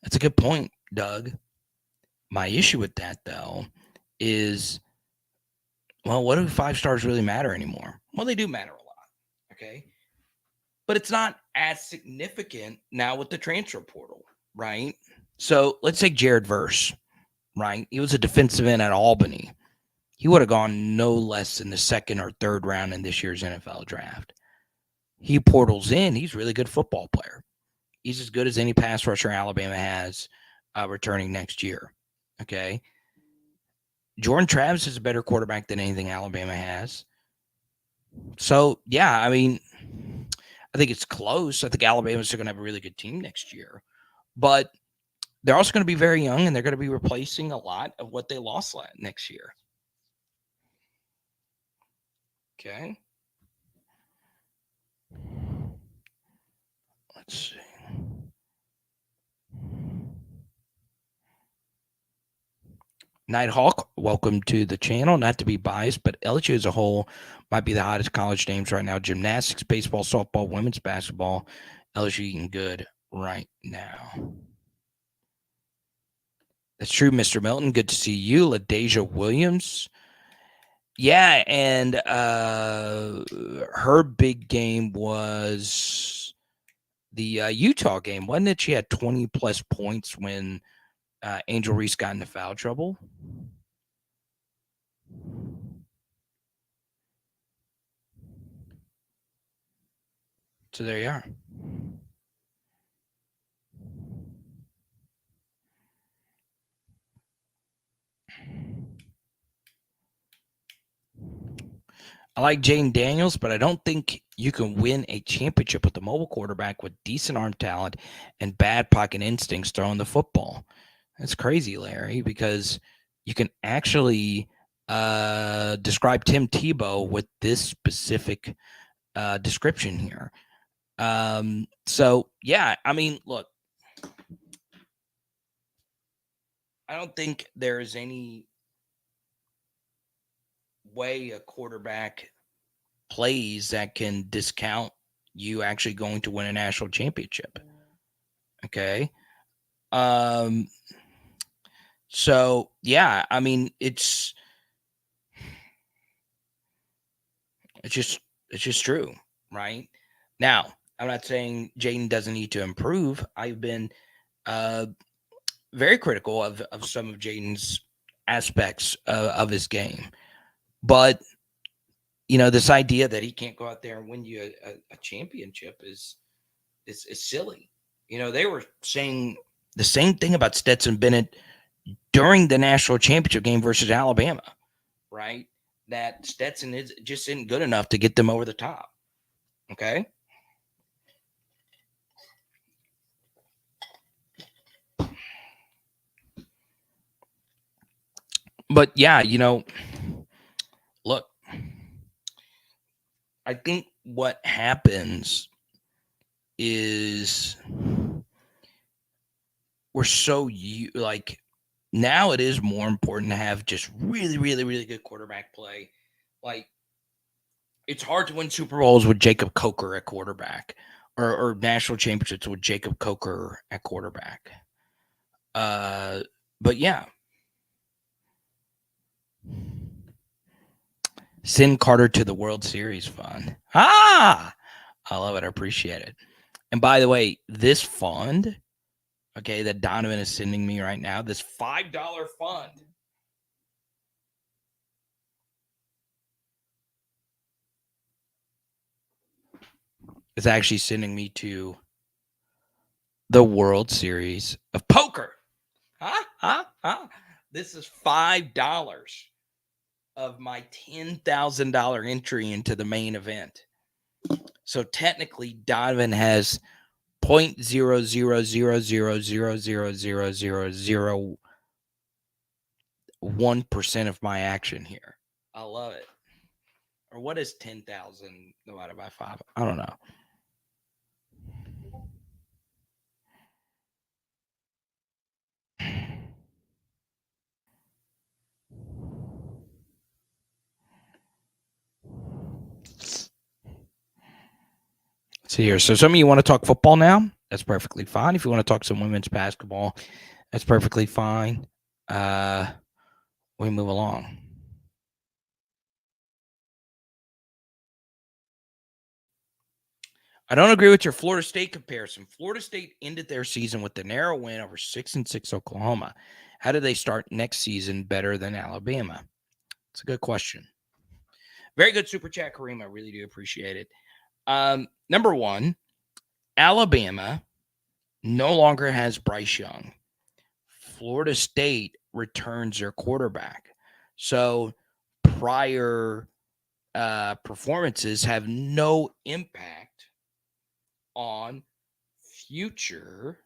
That's a good point, Doug. My issue with that, though, is, well, what do 5-stars really matter anymore? Well, they do matter a lot, okay? But it's not as significant now with the transfer portal, right? So let's take Jared Verse, right? He was a defensive end at Albany. He would have gone no less than the second or third round in this year's NFL draft. He portals in. He's a really good football player. He's as good as any pass rusher Alabama has returning next year. Okay. Jordan Travis is a better quarterback than anything Alabama has. So, yeah, I mean, I think it's close. I think Alabama's going to have a really good team next year. But they're also going to be very young, and they're going to be replacing a lot of what they lost next year. Okay. Let's see. Nighthawk, welcome to the channel. Not to be biased, but LSU as a whole might be the hottest college names right now. Gymnastics, baseball, softball, women's basketball. LSU eating good right now. That's true, Mr. Milton. Good to see you. LaDeja Williams. Yeah, and her big game was the Utah game, wasn't it? She had 20-plus points when Angel Reese got into foul trouble. So there you are. I like Jane Daniels, but I don't think you can win a championship with a mobile quarterback with decent arm talent and bad pocket instincts throwing the football. That's crazy, Larry, because you can actually describe Tim Tebow with this specific description here. So, yeah, I mean, look, I don't think there is any way a quarterback plays that can discount you actually going to win a national championship. Okay. So yeah, I mean, it's just true, right? Now, I'm not saying Jaden doesn't need to improve. I've been very critical of some of Jaden's aspects of his game, but this idea that he can't go out there and win you a championship is silly. They were saying the same thing about Stetson Bennett during the national championship game versus Alabama, right? That Stetson isn't good enough to get them over the top. Okay. But yeah, look, I think what happens is we're so now it is more important to have just really, really, really good quarterback play. Like, it's hard to win Super Bowls with Jacob Coker at quarterback, or national championships with Jacob Coker at quarterback. But yeah, send Carter to the World Series fund. I love it. I appreciate it. And by the way, this fund, okay, that Donovan is sending me right now, this $5 fund, is actually sending me to the World Series of Poker. This is $5 of my $10,000 entry into the main event. So technically, Donovan has 0.0000000001% of my action here. I love it. Or what is 10,000 divided by 5? I don't know. See here. So some of you want to talk football now? That's perfectly fine. If you want to talk some women's basketball, that's perfectly fine. We move along. I don't agree with your Florida State comparison. Florida State ended their season with a narrow win over 6-6 Oklahoma. How do they start next season better than Alabama? It's a good question. Very good super chat, Kareem. I really do appreciate it. Number one, Alabama no longer has Bryce Young. Florida State returns their quarterback. So prior performances have no impact on future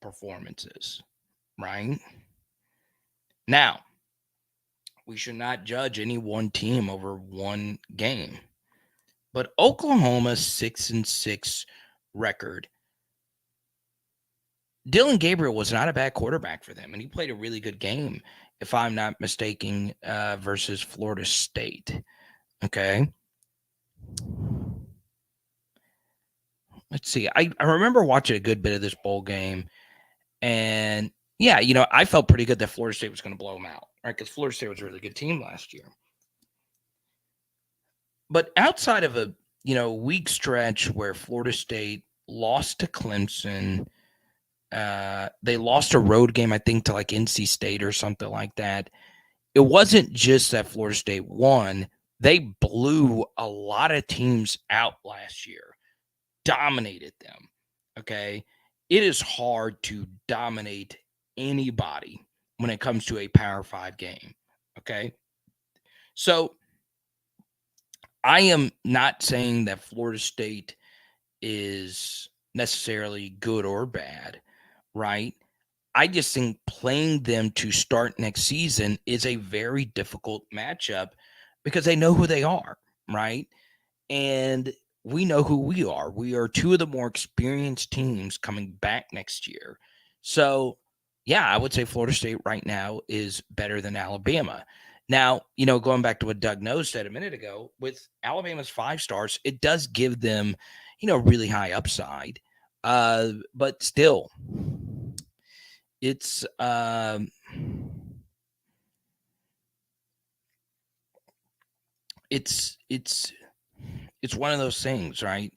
performances, right? Now, we should not judge any one team over one game. But Oklahoma's 6-6 record, Dylan Gabriel was not a bad quarterback for them, and he played a really good game, if I'm not mistaken, versus Florida State. Okay. Let's see. I remember watching a good bit of this bowl game, and yeah, I felt pretty good that Florida State was going to blow them out, right? Because Florida State was a really good team last year. But outside of a weak stretch where Florida State lost to Clemson, they lost a road game, I think, to like NC State or something like that. It wasn't just that Florida State won. They blew a lot of teams out last year, dominated them. Okay. It is hard to dominate anybody when it comes to a Power 5 game. Okay. So I am not saying that Florida State is necessarily good or bad, right? I just think playing them to start next season is a very difficult matchup because they know who they are, right? And we know who we are. We are two of the more experienced teams coming back next year. So, yeah, I would say Florida State right now is better than Alabama. Now, going back to what Doug Nose said a minute ago, with Alabama's 5 stars, it does give them, really high upside. But still, it's it's one of those things, right?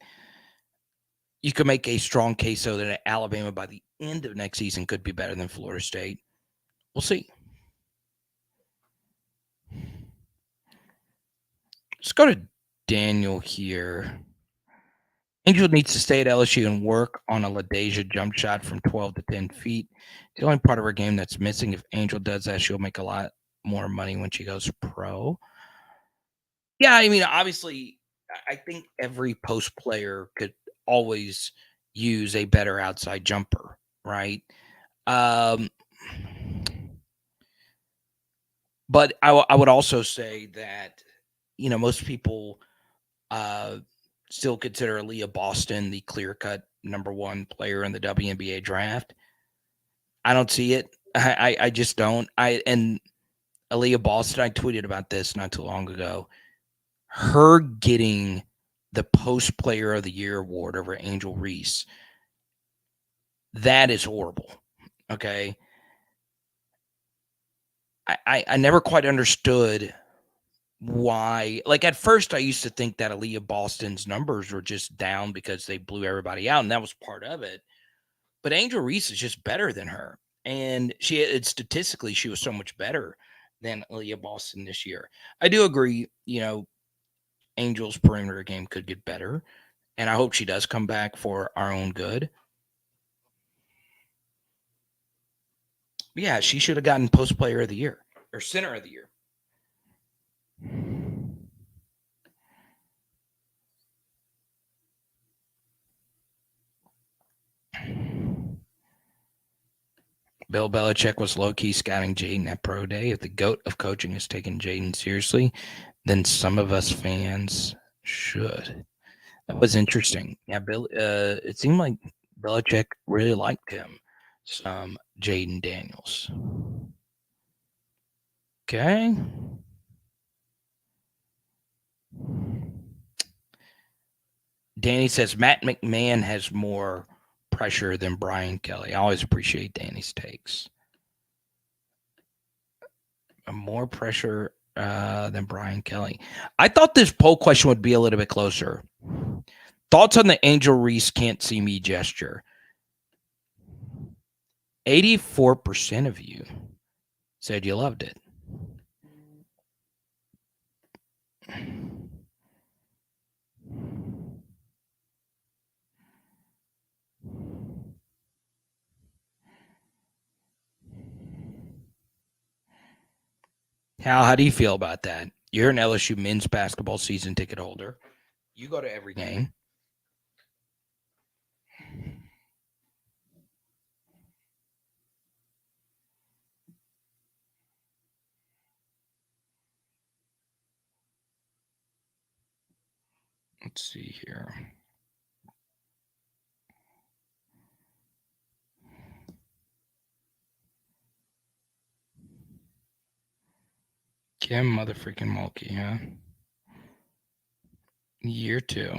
You could make a strong case so that Alabama by the end of next season could be better than Florida State. We'll see. Let's go to Daniel here. Angel needs to stay at LSU and work on a LaDeja jump shot from 12 to 10 feet. The only part of her game that's missing. If Angel does that, she'll make a lot more money when she goes pro. Yeah, I mean, obviously, I think every post player could always use a better outside jumper, right? But I would also say that, most people still consider Aaliyah Boston the clear-cut number 1 player in the WNBA draft. I don't see it. I just don't. And Aaliyah Boston, I tweeted about this not too long ago. Her getting the Post Player of the Year award over Angel Reese, that is horrible. Okay. I never quite understood why. Like at first, I used to think that Aaliyah Boston's numbers were just down because they blew everybody out, and that was part of it. But Angel Reese is just better than her, and statistically she was so much better than Aaliyah Boston this year. I do agree. Angel's perimeter game could get better, and I hope she does come back for our own good. But yeah, she should have gotten Post Player of the Year or Center of the Year. Bill Belichick was low key scouting Jaden at Pro Day. If the GOAT of coaching is taking Jaden seriously, then some of us fans should. That was interesting. Yeah, Bill. It seemed like Belichick really liked him. Some Jaden Daniels. Okay. Danny says Matt McMahon has more pressure than Brian Kelly. I always appreciate Danny's takes. More pressure than Brian Kelly. I thought this poll question would be a little bit closer. Thoughts on the Angel Reese can't see me gesture. 84% of you said you loved it. How do you feel about that? You're an LSU men's basketball season ticket holder. You go to every game. Let's see here. Kim motherfucking Mulkey, huh? Year 2.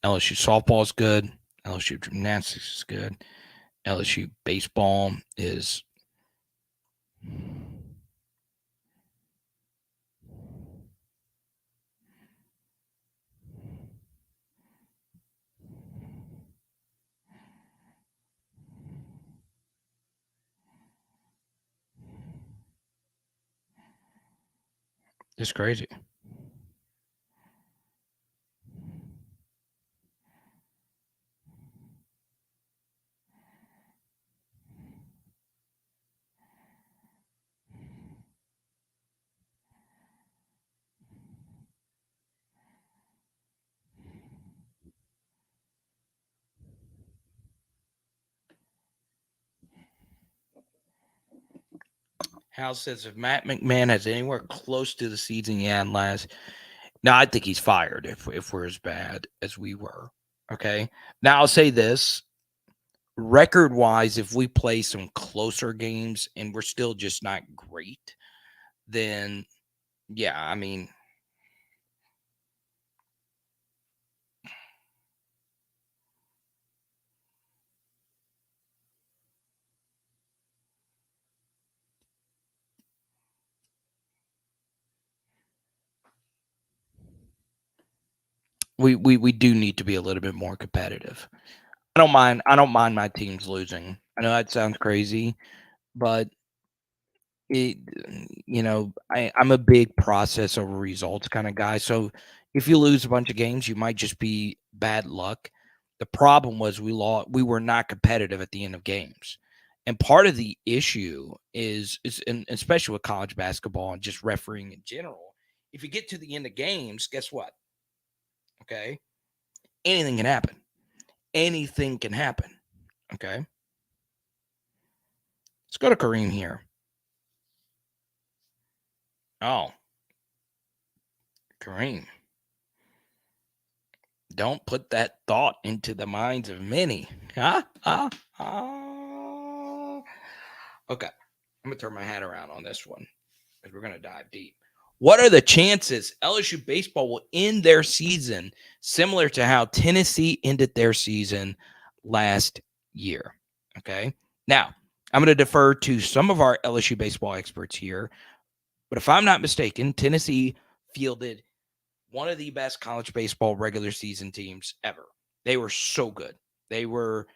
LSU softball is good. LSU gymnastics is good. LSU baseball is just crazy. Hal says if Matt McMahon has anywhere close to the season he had last, no, I think he's fired if we're as bad as we were. Okay. Now I'll say this: record wise, if we play some closer games and we're still just not great, then yeah, I mean, we do need to be a little bit more competitive. I don't mind my teams losing. I know that sounds crazy, but it, I'm a big process over results kind of guy. So if you lose a bunch of games, you might just be bad luck. The problem was we were not competitive at the end of games. And part of the issue is and especially with college basketball and just refereeing in general, if you get to the end of games, guess what? Okay. Anything can happen. Anything can happen. Okay. Let's go to Kareem here. Oh, Kareem. Don't put that thought into the minds of many. Huh? Okay. I'm going to turn my hat around on this one because we're going to dive deep. What are the chances LSU baseball will end their season similar to how Tennessee ended their season last year? Okay. Now, I'm going to defer to some of our LSU baseball experts here, but if I'm not mistaken, Tennessee fielded one of the best college baseball regular season teams ever. They were so good. They were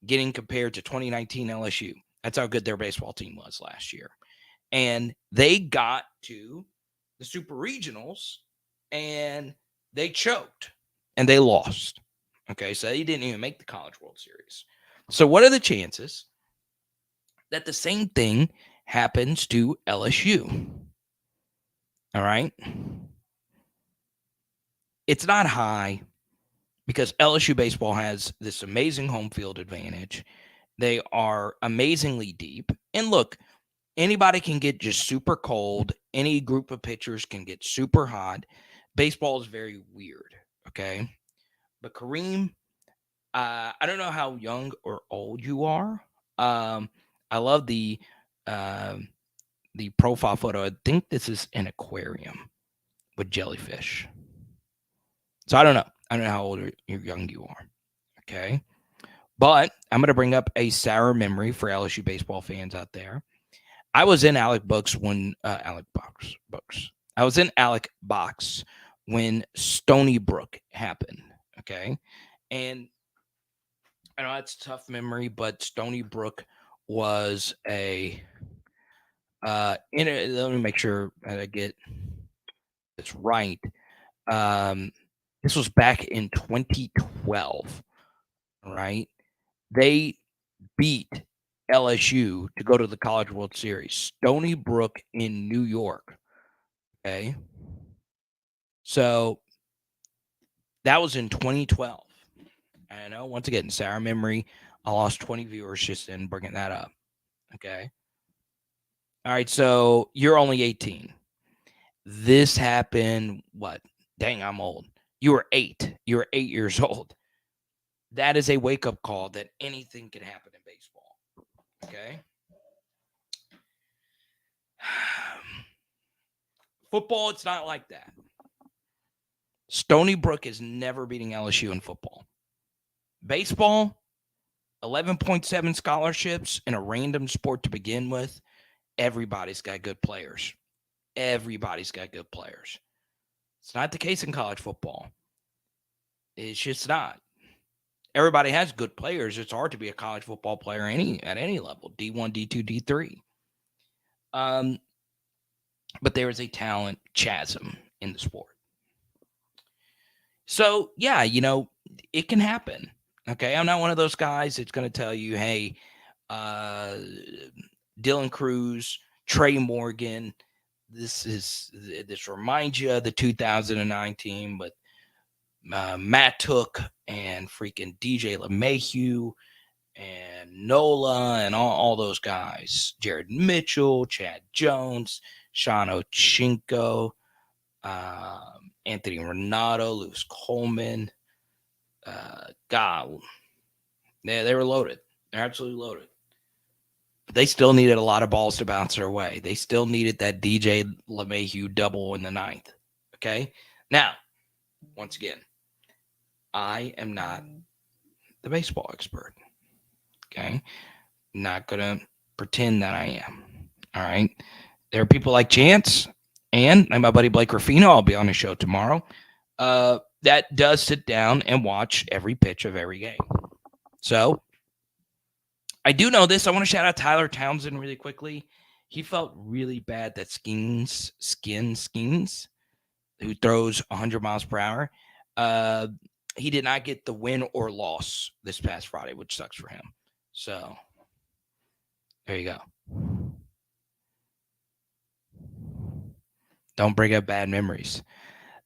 getting compared to 2019 LSU. That's how good their baseball team was last year. And they got to the super regionals and they choked and they lost. Okay, so they didn't even make the College World Series. So, what are the chances that the same thing happens to LSU? All right. It's not high because LSU baseball has this amazing home field advantage. They are amazingly deep. And look, anybody can get just super cold. Any group of pitchers can get super hot. Baseball is very weird. Okay. But Kareem, I don't know how young or old you are. I love the profile photo. I think this is an aquarium with jellyfish. So I don't know. I don't know how old or young you are. Okay. But I'm going to bring up a sour memory for LSU baseball fans out there. I was in Alec Box when I was in Alec Box when Stony Brook happened. Okay. And I know it's a tough memory, but Stony Brook was let me make sure that I get this right. Um, this was back in 2012, right? They beat LSU to go to the College World Series. Stony Brook in New York. Okay. So that was in 2012. I know, once again, sour memory. I lost 20 viewers just in bringing that up. Okay. All right. So you're only 18. This happened, what? Dang, I'm old. You were 8. You were 8 years old. That is a wake up call that anything can happen in baseball. Okay. Football, it's not like that. Stony Brook is never beating LSU in football. Baseball, 11.7 scholarships in a random sport to begin with. Everybody's got good players. Everybody's got good players. It's not the case in college football. It's just not. Everybody has good players. It's hard to be a college football player at any level, D1, D2, D3. But there is a talent chasm in the sport. So, yeah, it can happen. Okay. I'm not one of those guys that's going to tell you, hey, Dylan Cruz, Trey Morgan, this reminds you of the 2009 team, but Matt Took and freaking DJ LeMahieu and Nola and all those guys, Jared Mitchell, Chad Jones, Sean Ochinko, Anthony Renato, Lewis Coleman. God, they were loaded. They're absolutely loaded. They still needed a lot of balls to bounce their way. They still needed that DJ LeMahieu double in the 9th. Okay. Now, once again, I am not the baseball expert. Okay. Not going to pretend that I am. All right. There are people like Chance and my buddy Blake Ruffino. I'll be on his show tomorrow. That does sit down and watch every pitch of every game. So I do know this. I want to shout out Tyler Townsend really quickly. He felt really bad that Skins, who throws 100 miles per hour, he did not get the win or loss this past Friday, which sucks for him. So there you go. Don't bring up bad memories.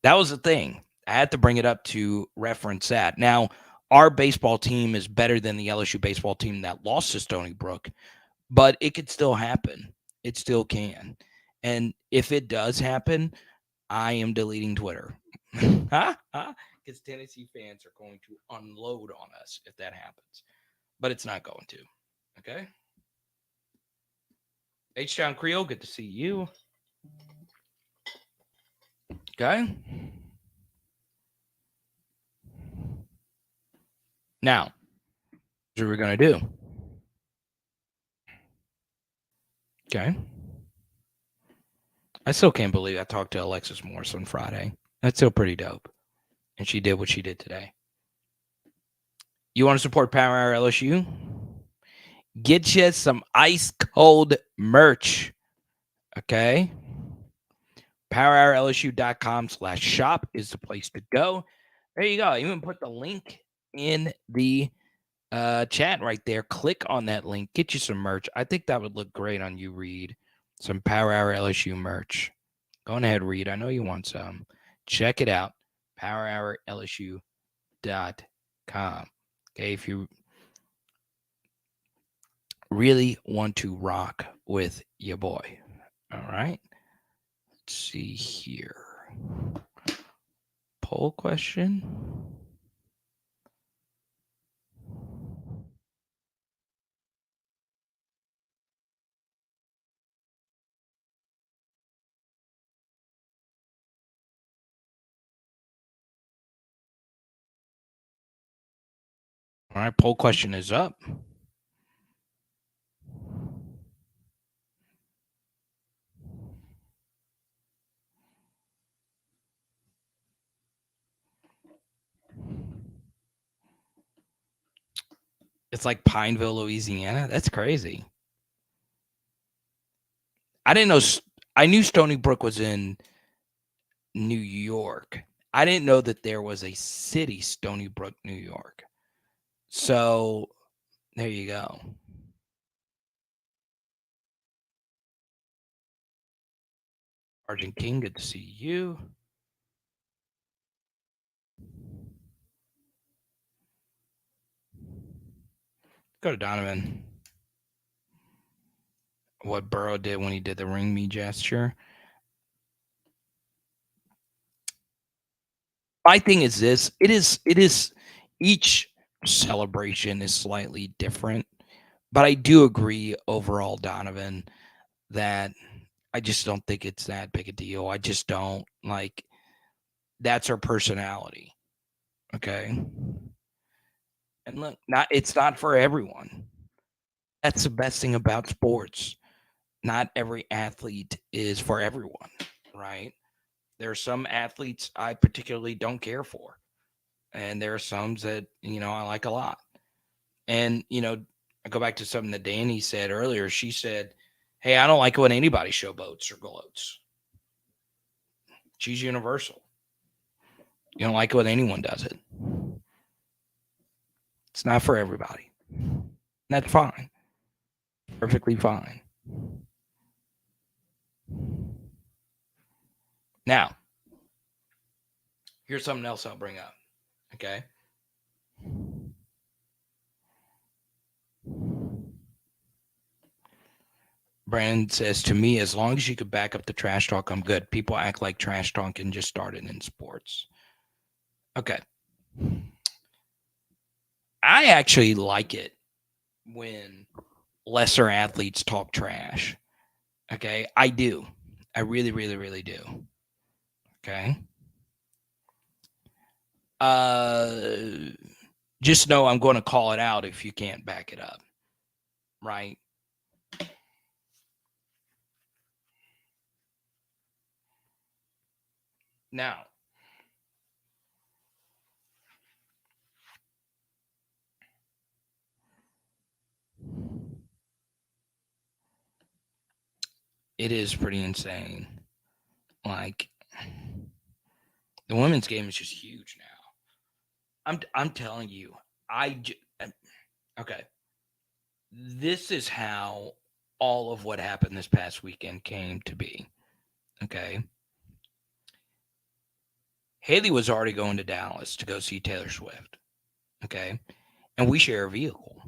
That was the thing. I had to bring it up to reference that. Now, our baseball team is better than the LSU baseball team that lost to Stony Brook, but it could still happen. It still can. And if it does happen, I am deleting Twitter. Because because Tennessee fans are going to unload on us if that happens. But it's not going to. Okay. H-Town Creole, good to see you. Okay. Now, what we're going to do. Okay. I still can't believe I talked to Alexis Morris on Friday. That's still pretty dope. And she did what she did today. You want to support Power Hour LSU? Get you some ice cold merch. Okay. PowerHourLSU.com/shop is the place to go. There you go. I even put the link in the chat right there. Click on that link. Get you some merch. I think that would look great on you, Reed. Some Power Hour LSU merch. Go on ahead, Reed. I know you want some. Check it out. PowerHourLSU.com. Okay, if you really want to rock with your boy. All right. Let's see here. Poll question. All right, poll question is up. It's like Pineville, Louisiana. That's crazy. I didn't know. I knew Stony Brook was in New York. I didn't know that there was a city, Stony Brook, New York. So there you go. Argent King, good to see you. Go to Donovan. What Burrow did when he did the ring me gesture. My thing is this: it is each celebration is slightly different, but I do agree overall, Donovan, that I just don't think it's that big a deal. I just don't like. That's her personality. Okay. And look, it's not for everyone. That's the best thing about sports. Not every athlete is for everyone, right? There are some athletes I particularly don't care for. And there are some that, I like a lot. And, I go back to something that Danny said earlier. She said, "Hey, I don't like it when anybody showboats or gloats." She's universal. You don't like it when anyone does it. It's not for everybody. That's fine. Perfectly fine. Now, here's something else I'll bring up. Okay. Brandon says, to me, as long as you could back up the trash talk, I'm good. People act like trash talking just started in sports. Okay. I actually like it when lesser athletes talk trash. Okay. I do. I really, really, really do. Okay. Just know I'm going to call it out if you can't back it up. Right. Now, it is pretty insane. Like, the women's game is just huge now. I'm telling you, okay. This is how all of what happened this past weekend came to be. Okay. Haley was already going to Dallas to go see Taylor Swift. Okay. And we share a vehicle.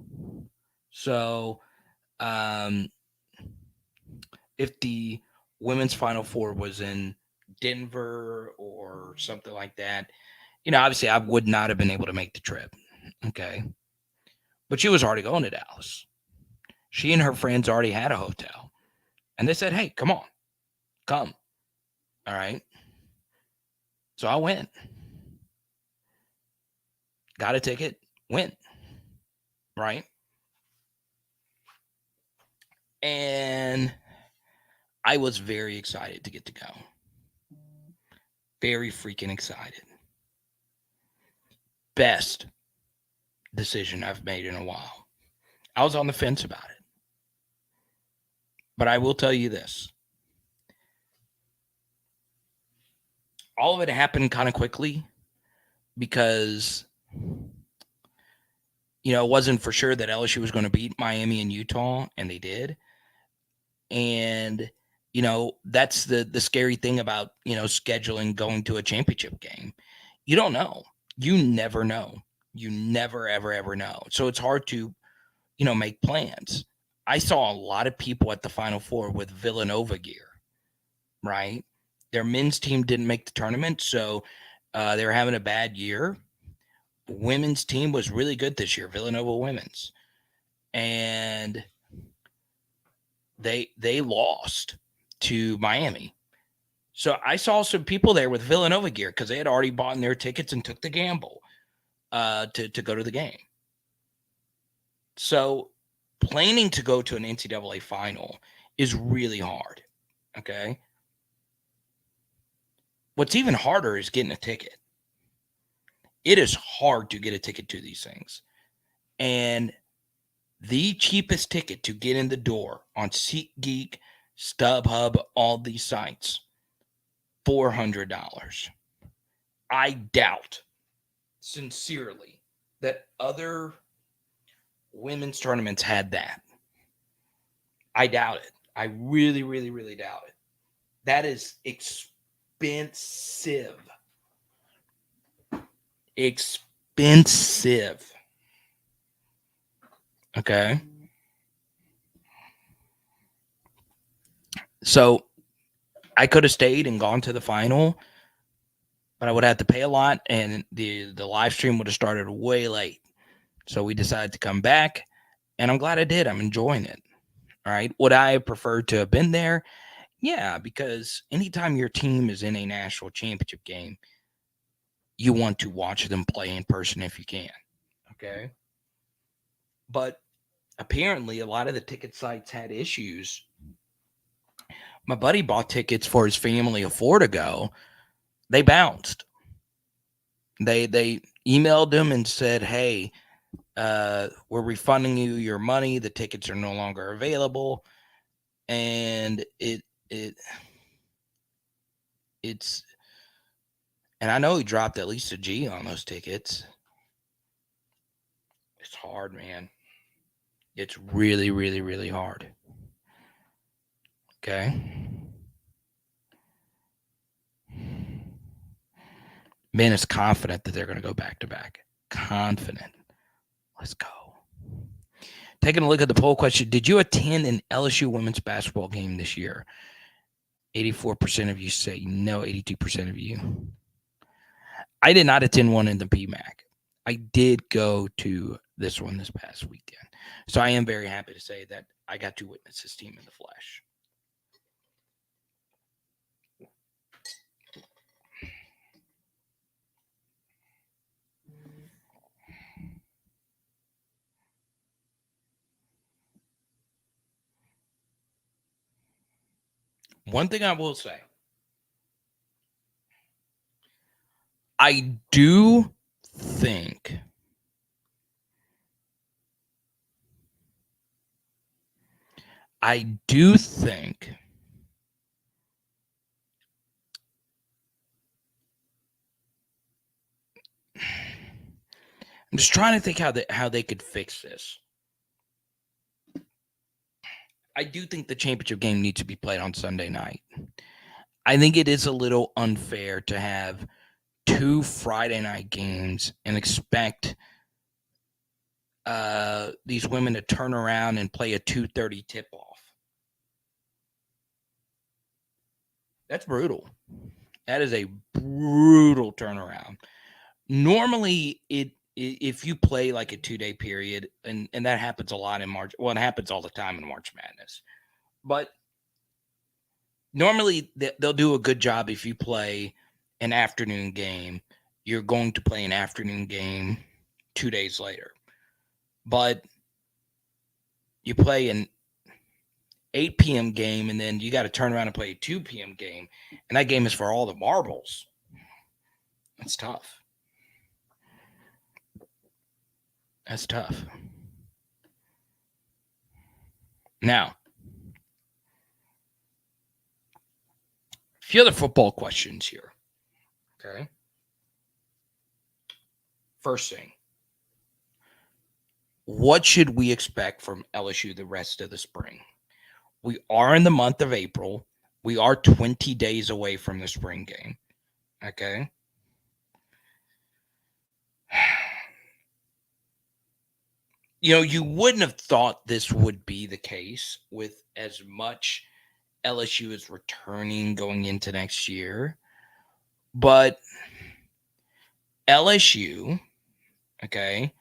So, if the women's Final Four was in Denver or something like that, Obviously I would not have been able to make the trip. Okay. But she was already going to Dallas. She and her friends already had a hotel. And they said, hey, come on, come. All right. So I went, got a ticket, went. Right. And I was very excited to get to go. Very freaking excited. Best decision I've made in a while. I was on the fence about it. But I will tell you this. All of it happened kind of quickly because, it wasn't for sure that LSU was going to beat Miami and Utah, and they did. And, that's the scary thing about, scheduling going to a championship game. You don't know. You never know. You never, ever, ever know. So it's hard to, make plans. I saw a lot of people at the Final Four with Villanova gear, right? Their men's team didn't make the tournament, so they were having a bad year. Women's team was really good this year, Villanova women's, and they lost to Miami. So I saw some people there with Villanova gear because they had already bought their tickets and took the gamble to go to the game. So planning to go to an NCAA final is really hard. Okay. What's even harder is getting a ticket. It is hard to get a ticket to these things. And the cheapest ticket to get in the door on SeatGeek, StubHub, all these sites, $400. I doubt, sincerely, that other women's tournaments had that. I doubt it. I really, really, really doubt it. That is expensive. Expensive. Okay. So I could have stayed and gone to the final, but I would have to pay a lot, and the live stream would have started way late. So we decided to come back, and I'm glad I did. I'm enjoying it. All right. Would I have preferred to have been there? Yeah, because anytime your team is in a national championship game, you want to watch them play in person if you can. Okay. But apparently, a lot of the ticket sites had issues. My buddy bought tickets for his family of four to go. They bounced. They emailed him and said, "Hey, we're refunding you your money. The tickets are no longer available." And it's and I know he dropped at least a G on those tickets. It's hard, man. It's really, really, really hard. Okay. Man is confident that they're going to go back to back. Confident. Let's go. Taking a look at the poll question. Did you attend an LSU women's basketball game this year? 84% of you say no, 82% of you. I did not attend one in the PMAC. I did go to this one this past weekend. So I am very happy to say that I got to witness this team in the flesh. One thing I will say, I do think I'm just trying to think how they could fix this. I do think the championship game needs to be played on Sunday night. I think it is a little unfair to have two Friday night games and expect these women to turn around and play a 2:30 tip-off. That's brutal. That is a brutal turnaround. Normally, if you play like a 2-day period, and that happens a lot in March. Well, it happens all the time in March Madness. But normally they'll do a good job if you play an afternoon game. You're going to play an afternoon game 2 days later. But you play an 8 p.m. game, and then you got to turn around and play a 2 p.m. game. And that game is for all the marbles. That's tough. That's tough. Now, a few other football questions here. Okay. First thing, what should we expect from LSU the rest of the spring? We are in the month of April. We are 20 days away from the spring game. Okay. You wouldn't have thought this would be the case with as much LSU is returning going into next year. But LSU, okay,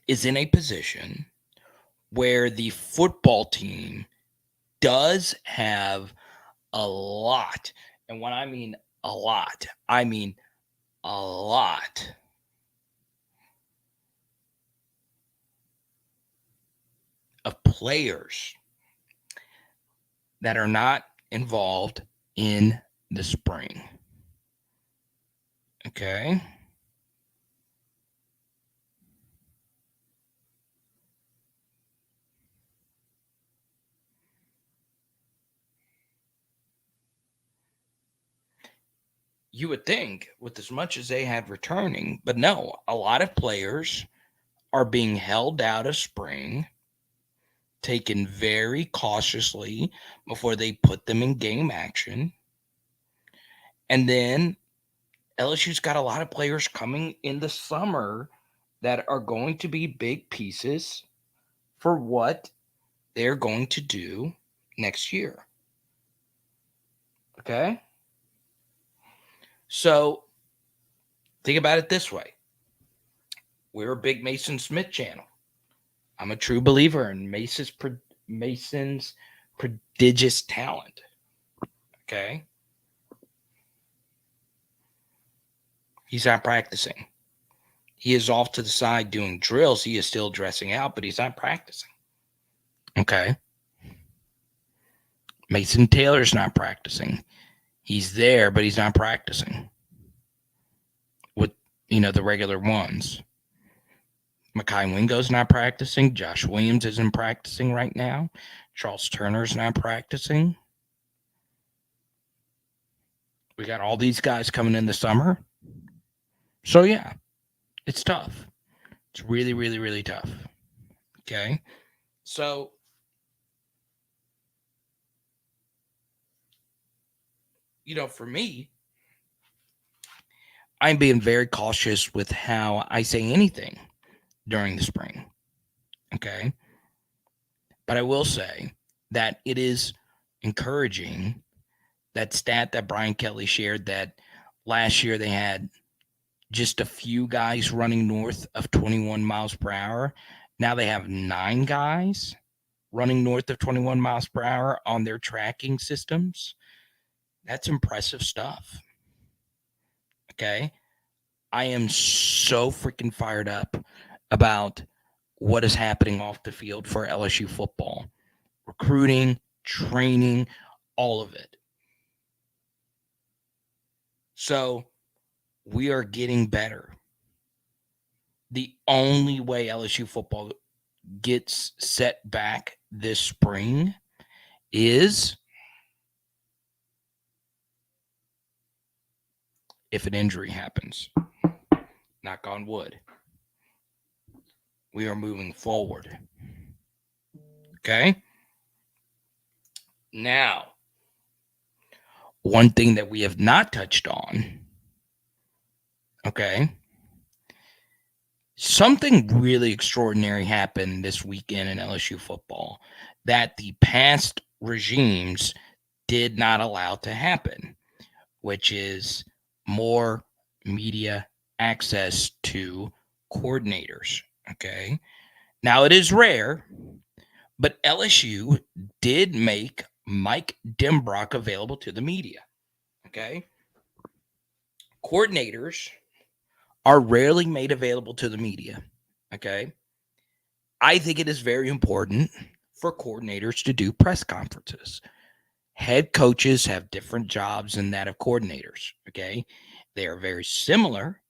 is in a position where the football team does have a lot. And when I mean a lot, I mean a lot of players that are not involved in the spring. Okay. You would think with as much as they have returning, but no, a lot of players are being held out of spring, taken very cautiously before they put them in game action. And then LSU's got a lot of players coming in the summer that are going to be big pieces for what they're going to do next year. Okay? So think about it this way. We're a big Mason Smith channel. I'm a true believer in Mason's prodigious talent. Okay? He's not practicing. He is off to the side doing drills. He is still dressing out, but he's not practicing. Okay? Mason Taylor's not practicing. He's there, but he's not practicing with, the regular ones. Mekhi Wingo's not practicing. Josh Williams isn't practicing right now. Charles Turner's not practicing. We got all these guys coming in the summer. So, yeah, it's tough. It's really, really, really tough. Okay? So, for me, I'm being very cautious with how I say anything during the spring. Okay? But I will say that it is encouraging, that stat that Brian Kelly shared, that last year they had just a few guys running north of 21 miles per hour. Now they have 9 guys running north of 21 miles per hour on their tracking systems. That's impressive stuff. Okay. I am so freaking fired up about what is happening off the field for LSU football. Recruiting, training, all of it. So we are getting better. The only way LSU football gets set back this spring is if an injury happens. Knock on wood. We are moving forward. Okay? Now, one thing that we have not touched on, okay? Something really extraordinary happened this weekend in LSU football that the past regimes did not allow to happen, which is more media access to coordinators. Okay. Now, it is rare, but LSU did make Mike Denbrock available to the media. Okay. Coordinators are rarely made available to the media. Okay. I think it is very important for coordinators to do press conferences. Head coaches have different jobs than that of coordinators. Okay. They are very similar.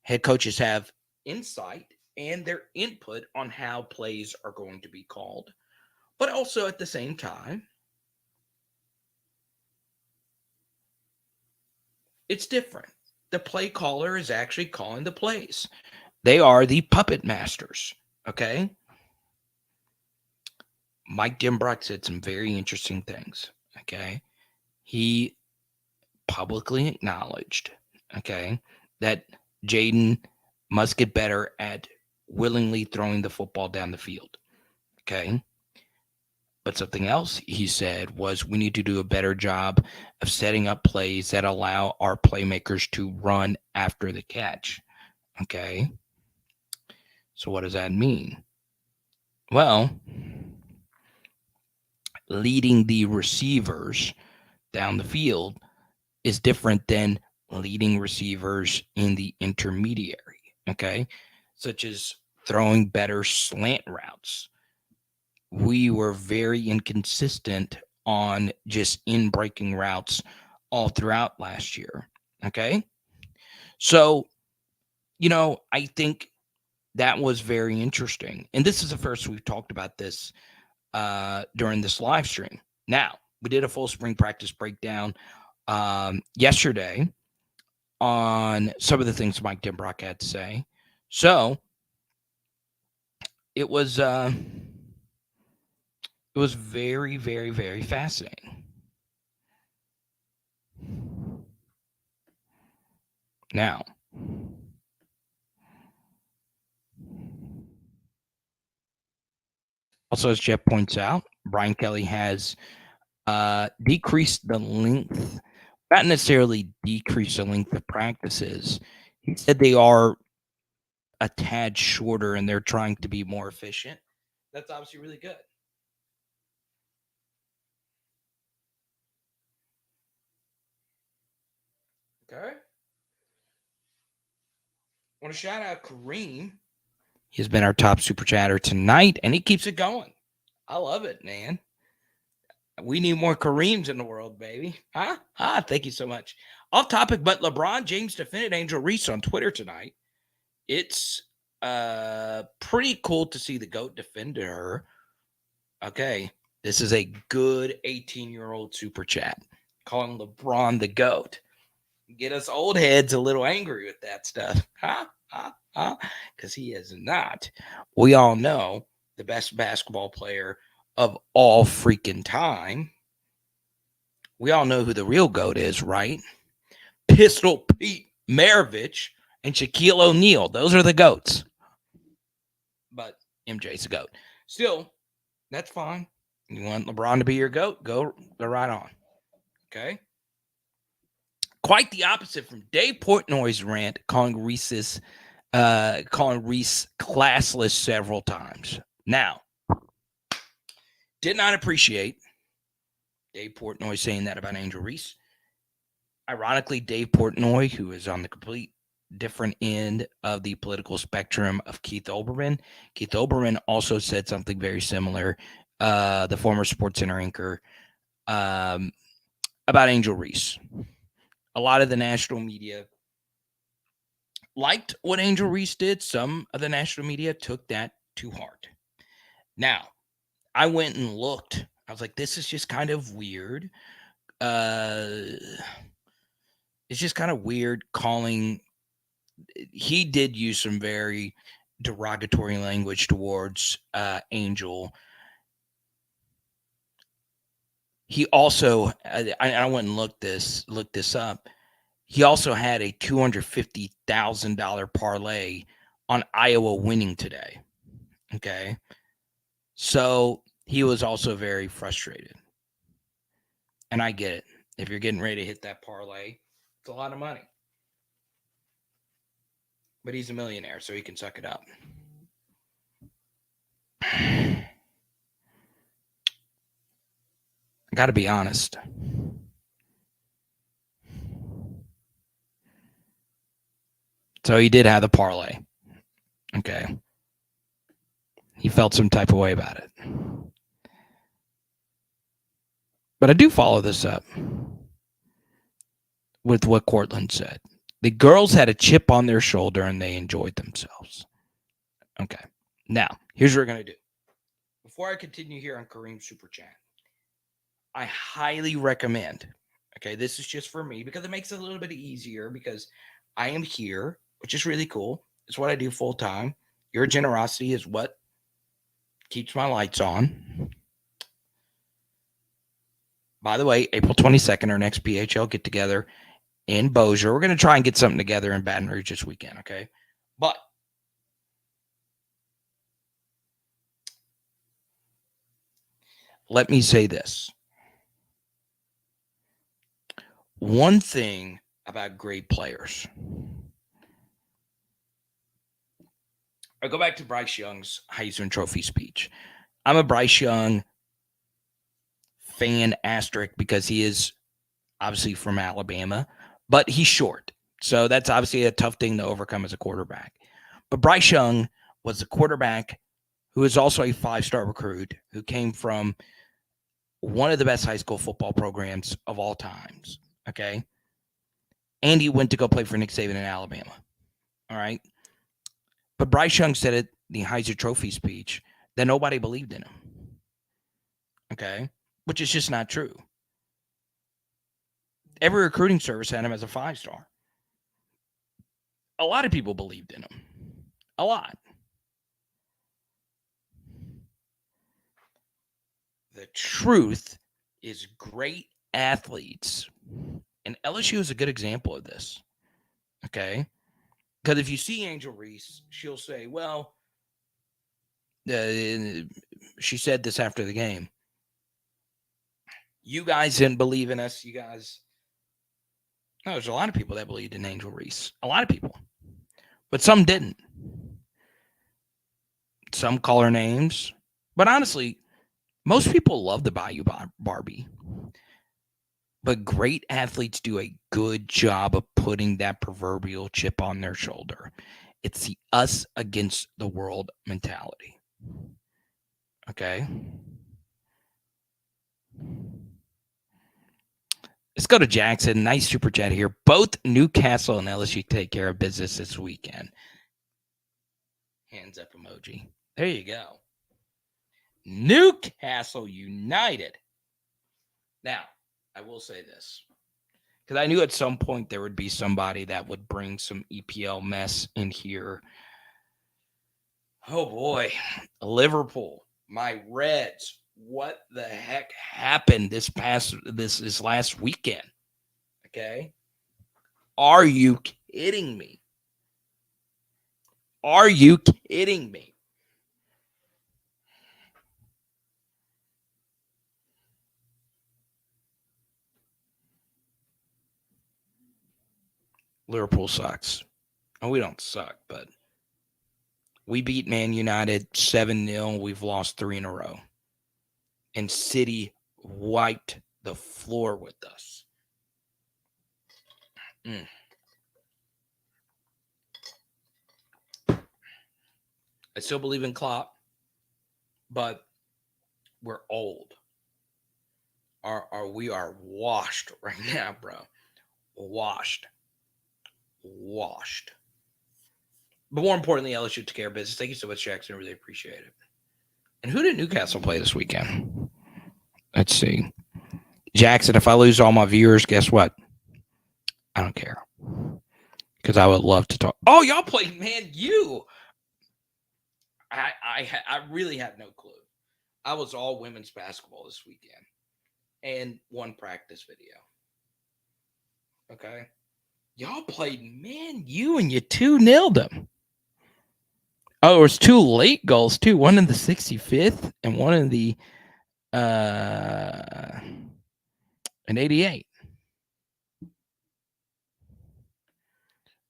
Head coaches have insight and their input on how plays are going to be called, but also at the same time, it's different. The play caller is actually calling the plays. They are the puppet masters. Okay. Mike Denbrock said some very interesting things. Okay. He publicly acknowledged, okay, that Jaden must get better at willingly throwing the football down the field. Okay. But something else he said was we need to do a better job of setting up plays that allow our playmakers to run after the catch. Okay. So, what does that mean? Well, leading the receivers down the field is different than leading receivers in the intermediary, okay? Such as throwing better slant routes. We were very inconsistent on just in breaking routes all throughout last year, okay? So, I think that was very interesting. And this is the first we've talked about this during this live stream. Now, we did a full spring practice breakdown yesterday on some of the things Mike Denbrock had to say. So it was very, very, very fascinating. Now, also as Jeff points out, Brian Kelly has decreased the length, not necessarily decreased the length of practices. He said they are a tad shorter and they're trying to be more efficient. That's obviously really good. Okay. I want to shout out Kareem. He's been our top super chatter tonight, and he keeps it going. I love it, man. We need more Kareems in the world, baby. Huh? Thank you so much. Off topic, but LeBron James defended Angel Reese on Twitter tonight. It's pretty cool to see the GOAT defend her. Okay. This is a good 18-year-old super chat calling LeBron the GOAT. Get us old heads a little angry with that stuff. Because he is not. We all know the best basketball player of all freaking time. We all know who the real GOAT is, right? Pistol Pete Maravich and Shaquille O'Neal. Those are the GOATs. But MJ's the GOAT. Still, that's fine. You want LeBron to be your GOAT? Go right on. Okay. Quite the opposite from Dave Portnoy's rant calling Reese classless several times. Now, did not appreciate Dave Portnoy saying that about Angel Reese. Ironically, Dave Portnoy, who is on the complete different end of the political spectrum of Keith Olbermann. Keith Olbermann also said something very similar, the former SportsCenter anchor, about Angel Reese. A lot of the national media liked what Angel Reese did. Some of the national media took that to heart. Now, I went and looked. I was like, this is just kind of weird. It's just kind of weird calling. He did use some very derogatory language towards Angel. He also, I went and looked this up. He also had a $250,000 parlay on Iowa winning today. Okay. So he was also very frustrated. And I get it. If you're getting ready to hit that parlay, it's a lot of money. But he's a millionaire, so he can suck it up. I got to be honest. So he did have the parlay. Okay. He felt some type of way about it. But I do follow this up with what Cortland said. The girls had a chip on their shoulder and they enjoyed themselves. Okay. Now, here's what we're going to do. Before I continue here on Kareem's Super Chat, I highly recommend, okay, this is just for me because it makes it a little bit easier because I am here, which is really cool. It's what I do full time. Your generosity is what keeps my lights on. By the way, April 22nd, our next PHL get together in Bossier. We're going to try and get something together in Baton Rouge this weekend, okay? But let me say this. One thing about great players. I go back to Bryce Young's Heisman Trophy speech. I'm a Bryce Young fan asterisk because he is obviously from Alabama, but he's short. So that's obviously a tough thing to overcome as a quarterback. But Bryce Young was a quarterback who is also a five-star recruit who came from one of the best high school football programs of all times. Okay. And he went to go play for Nick Saban in Alabama. All right. But Bryce Young said at the Heisman Trophy speech that nobody believed in him. Okay. Which is just not true. Every recruiting service had him as a five-star. A lot of people believed in him. A lot. The truth is great athletes, and LSU is a good example of this. Okay. Because if you see Angel Reese, she'll say, well, she said this after the game. You guys didn't believe in us. You guys. No, there's a lot of people that believed in Angel Reese. A lot of people. But some didn't. Some call her names. But honestly, most people love the Bayou Barbie. But great athletes do a good job of putting that proverbial chip on their shoulder. It's the us against the world mentality. Okay. Let's go to Jackson. Nice super chat here. Both Newcastle and LSU take care of business this weekend. Hands up emoji. There you go. Newcastle United. Now, I will say this, because I knew at some point there would be somebody that would bring some EPL mess in here. Oh boy, Liverpool, my Reds. What the heck happened this last weekend? Okay. Are you kidding me? Are you kidding me? Liverpool sucks. Oh, we don't suck, but we beat Man United 7-0. We've lost 3 in a row. And City wiped the floor with us. I still believe in Klopp, but we're old. We are washed right now, bro. Washed. But more importantly, LSU took care of business. Thank you so much, Jackson. I really appreciate it. And who did Newcastle play this weekend? Let's see. Jackson, if I lose all my viewers, guess what? I don't care. Because I would love to talk. Oh, y'all played Man U. I really had no clue. I was all women's basketball this weekend. And one practice video. Okay. Y'all played Man U and you 2-0'd them. Oh, there was 2 late goals too. One in the 65th and one in the in 88.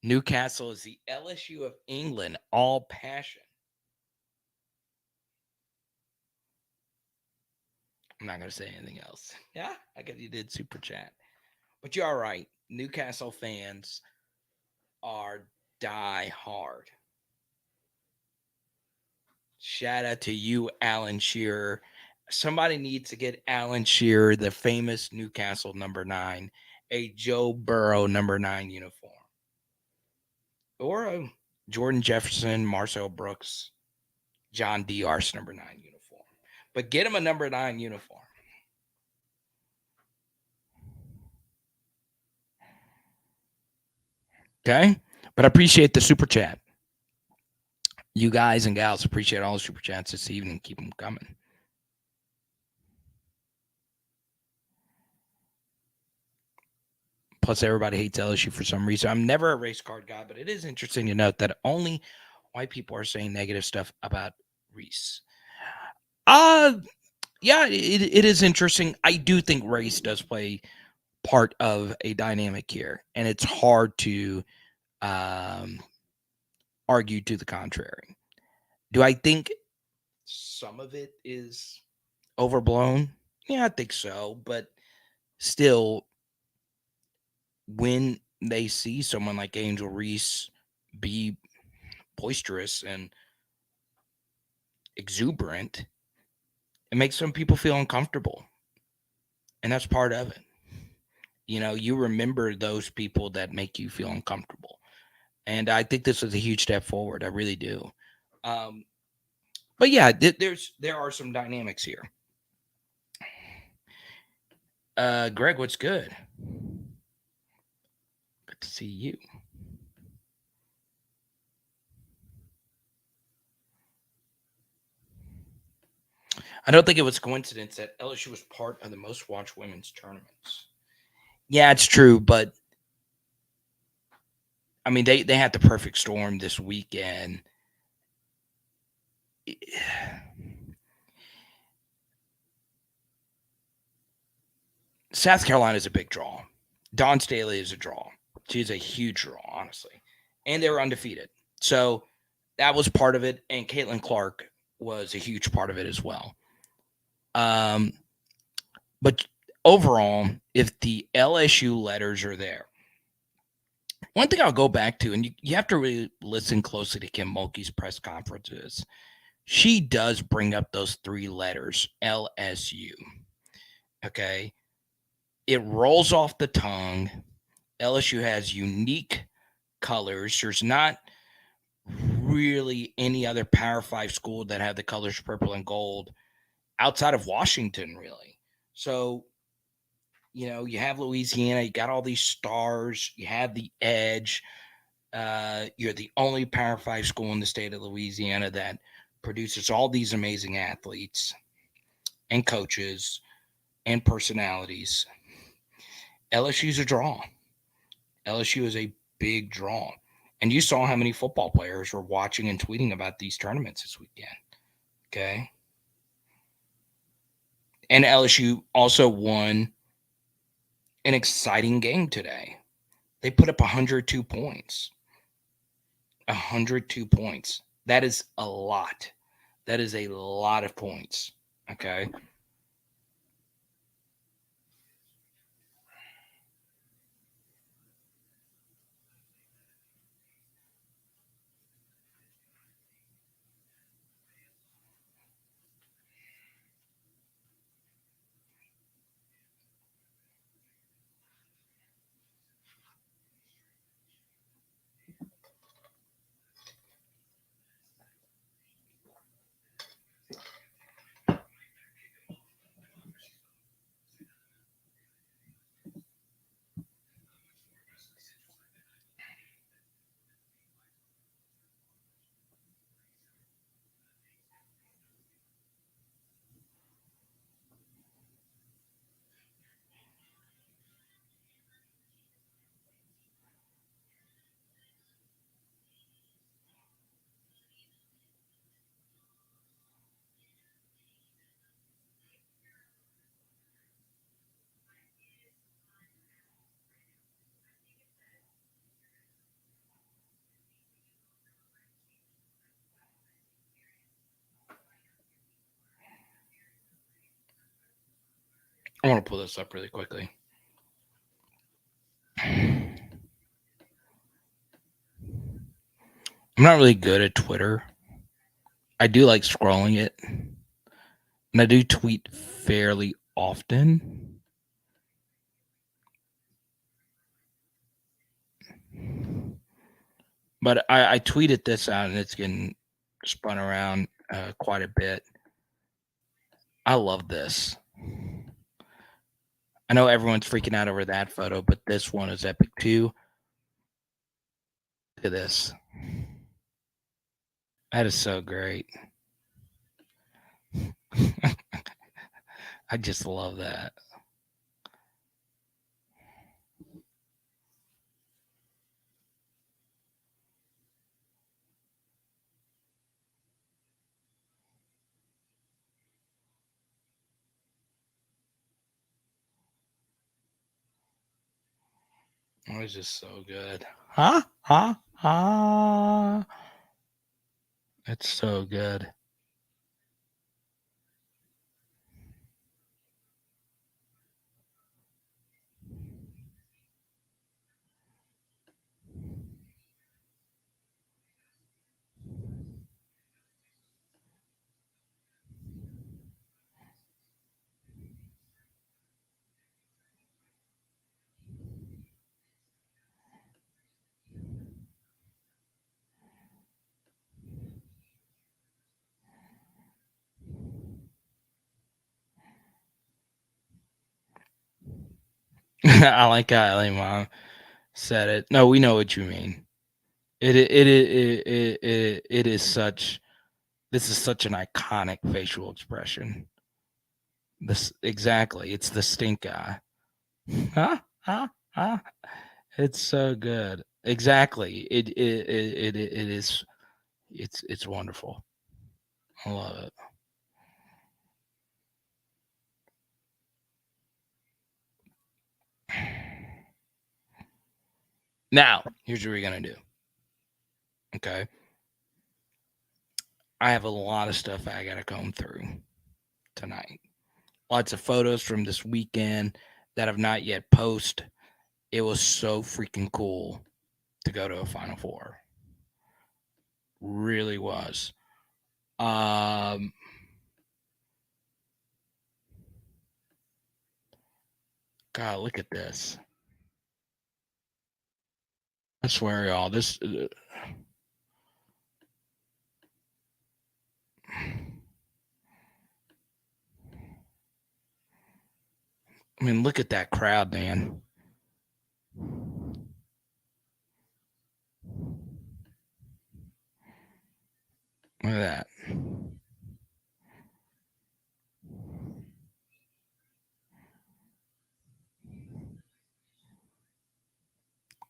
Newcastle is the LSU of England, all passion. I'm not going to say anything else. Yeah, I guess you did super chat. But you're all right. Newcastle fans are die hard. Shout out to you, Alan Shearer. Somebody needs to get Alan Shearer, the famous Newcastle number 9, a Joe Burrow number 9 uniform. Or a Jordan Jefferson, Marcel Brooks, John Diar's number 9 uniform. But get him a number 9 uniform. Okay? But I appreciate the super chat. You guys and gals appreciate all the super chats this evening. Keep them coming. Plus, everybody hates LSU for some reason. I'm never a race card guy, but it is interesting to note that only white people are saying negative stuff about Reese. Yeah, it is interesting. I do think race does play part of a dynamic here, and it's hard to argue to the contrary. Do I think some of it is overblown? Yeah, I think so. But still, when they see someone like Angel Reese be boisterous and exuberant, it makes some people feel uncomfortable. And that's part of it. You know, you remember those people that make you feel uncomfortable. And I think this was a huge step forward. I really do. But yeah, there are some dynamics here. Greg, what's good? Good to see you. I don't think it was a coincidence that LSU was part of the most watched women's tournaments. Yeah, it's true, but I mean they had the perfect storm this weekend. South Carolina is a big draw. Dawn Staley is a draw. She's a huge draw, honestly. And they were undefeated. So that was part of it. And Caitlin Clark was a huge part of it as well. But overall, if the LSU letters are there, one thing I'll go back to, and you have to really listen closely to Kim Mulkey's press conferences. She does bring up those 3 letters, LSU. Okay. It rolls off the tongue. LSU has unique colors. There's not really any other Power 5 school that have the colors purple and gold outside of Washington, really. So, you know, you have Louisiana, you got all these stars, you have the edge. You're the only Power 5 school in the state of Louisiana that produces all these amazing athletes and coaches and personalities. LSU's a draw. LSU is a big draw. And you saw how many football players were watching and tweeting about these tournaments this weekend. Okay. And LSU also won an exciting game today. They put up 102 points. 102 points. That is a lot. That is a lot of points. Okay. I want to pull this up really quickly. I'm not really good at Twitter. I do like scrolling it, and I do tweet fairly often. But I tweeted this out, and it's getting spun around quite a bit. I love this. I know everyone's freaking out over that photo, but this one is epic too. Look at this. That is so great. I just love that. It was just so good. Huh? Huh? Huh? It's so good. I like how Ellie Mom said it. No, we know what you mean. It is such. This is such an iconic facial expression. This exactly. It's the stink eye. Huh? Huh? Huh? It's so good. Exactly. It is. It's wonderful. I love it. Now, here's what we're gonna do. Okay. I have a lot of stuff I gotta comb through tonight. Lots of photos from this weekend that I've not yet posted. It was so freaking cool to go to a Final Four. Really was. Um, God, look at this. I swear, y'all, this. I mean, look at that crowd, man. Look at that.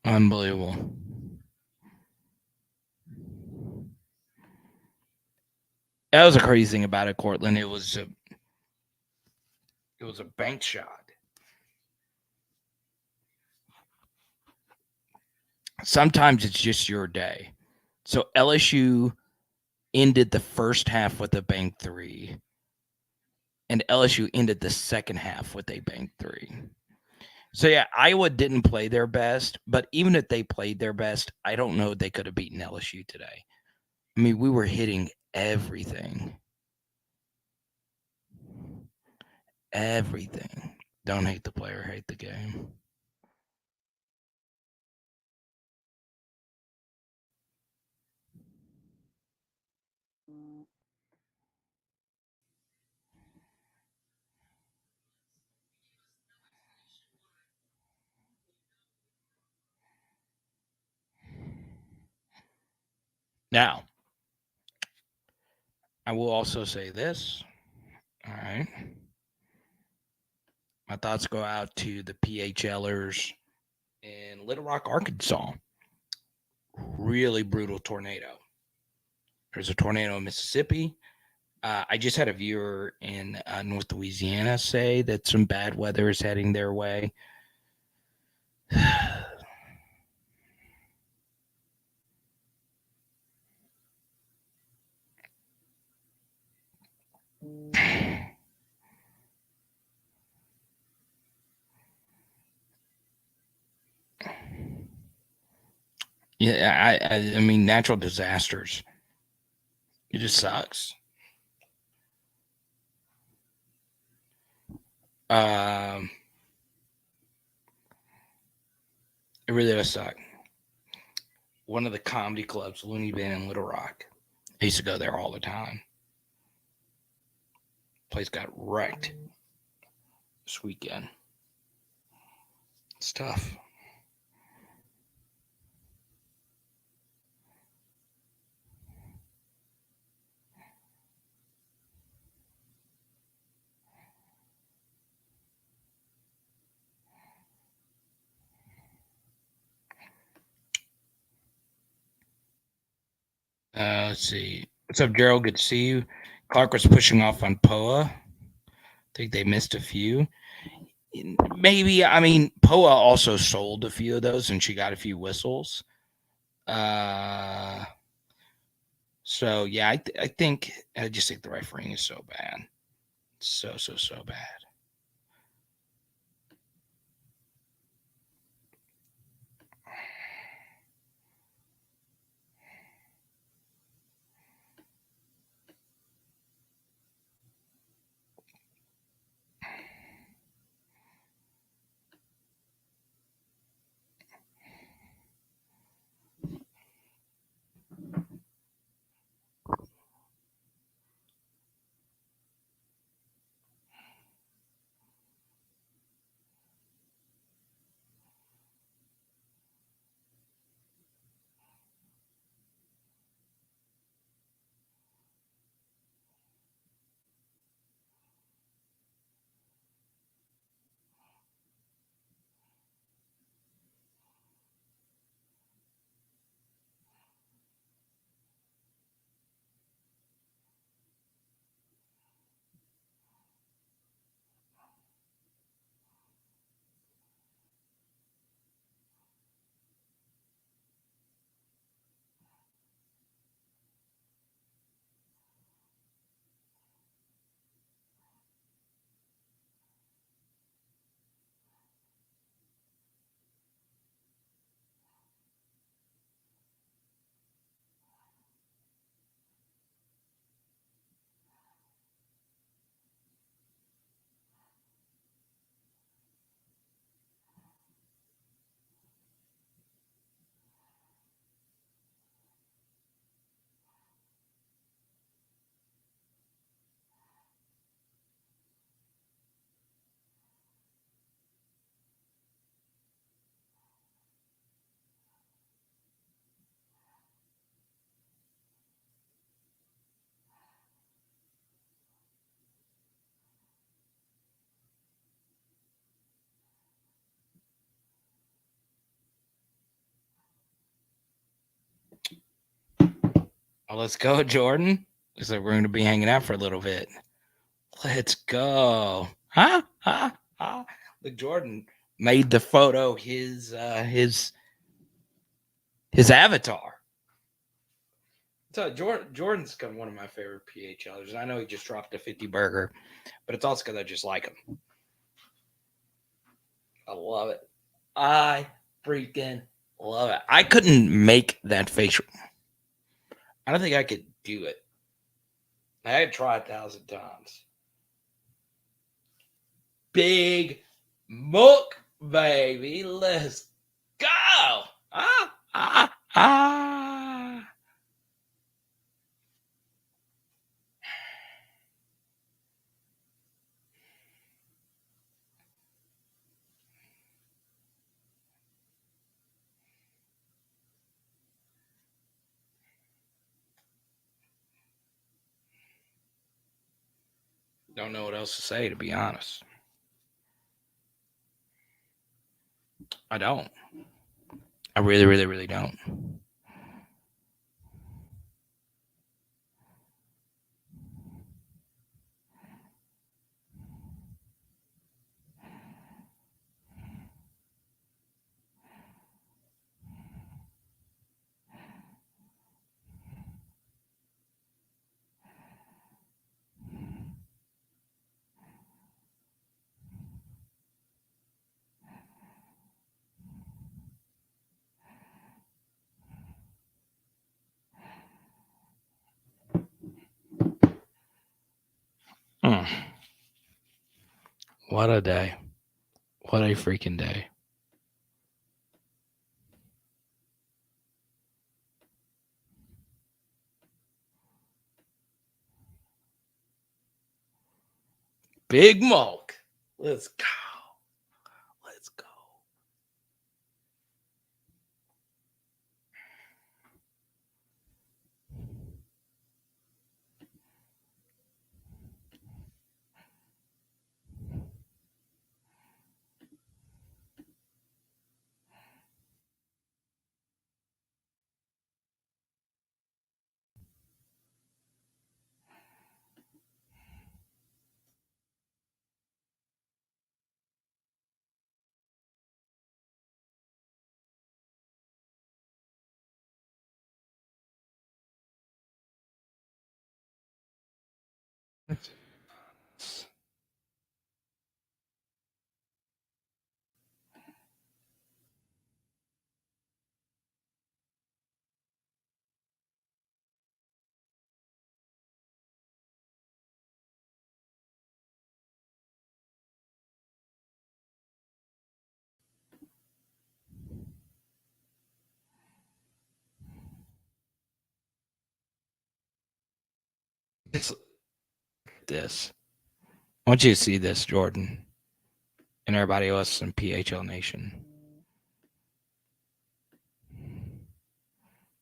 Unbelievable. That was a crazy thing about it, Cortland. It was a bank shot. Sometimes it's just your day. So LSU ended the first half with a bank three, and LSU ended the second half with a bank three. So yeah, Iowa didn't play their best, but even if they played their best, I don't know they could have beaten LSU today. I mean, we were hitting everything. Everything. Don't hate the player, hate the game. Now, I will also say this. All right. My thoughts go out to the PHLers in Little Rock, Arkansas. Really brutal tornado. There's a tornado in Mississippi. I just had a viewer in North Louisiana say that some bad weather is heading their way. Yeah, I mean, natural disasters. It just sucks. Um, it really does suck. One of the comedy clubs, Looney Bin in Little Rock. I used to go there all the time. Place got wrecked this weekend. It's tough. Let's see. What's up, Gerald? Good to see you. Clark was pushing off on Poa. Think they missed a few. Maybe. I mean, Poa also sold a few of those, and she got a few whistles. Uh, so yeah, I just think the refereeing is so bad, so bad. Oh, let's go, Jordan. Looks like we're going to be hanging out for a little bit. Let's go. Huh? Huh? Huh? Look, Jordan made the photo his avatar. So Jordan's kind of one of my favorite PHLers. I know he just dropped a 50 burger, but it's also because I just like him. I love it. I freaking love it. I couldn't make that facial. I don't think I could do it. I had tried 1,000 times. Big Mook, baby. Let's go. Ah, ah, ah. Don't know what else to say, to be honest. I don't. I really, really, really don't. What a day. What a freaking day. Big Mulk. Let's go. Let's go. This. I want you to see this, Jordan, and everybody else in PHL Nation.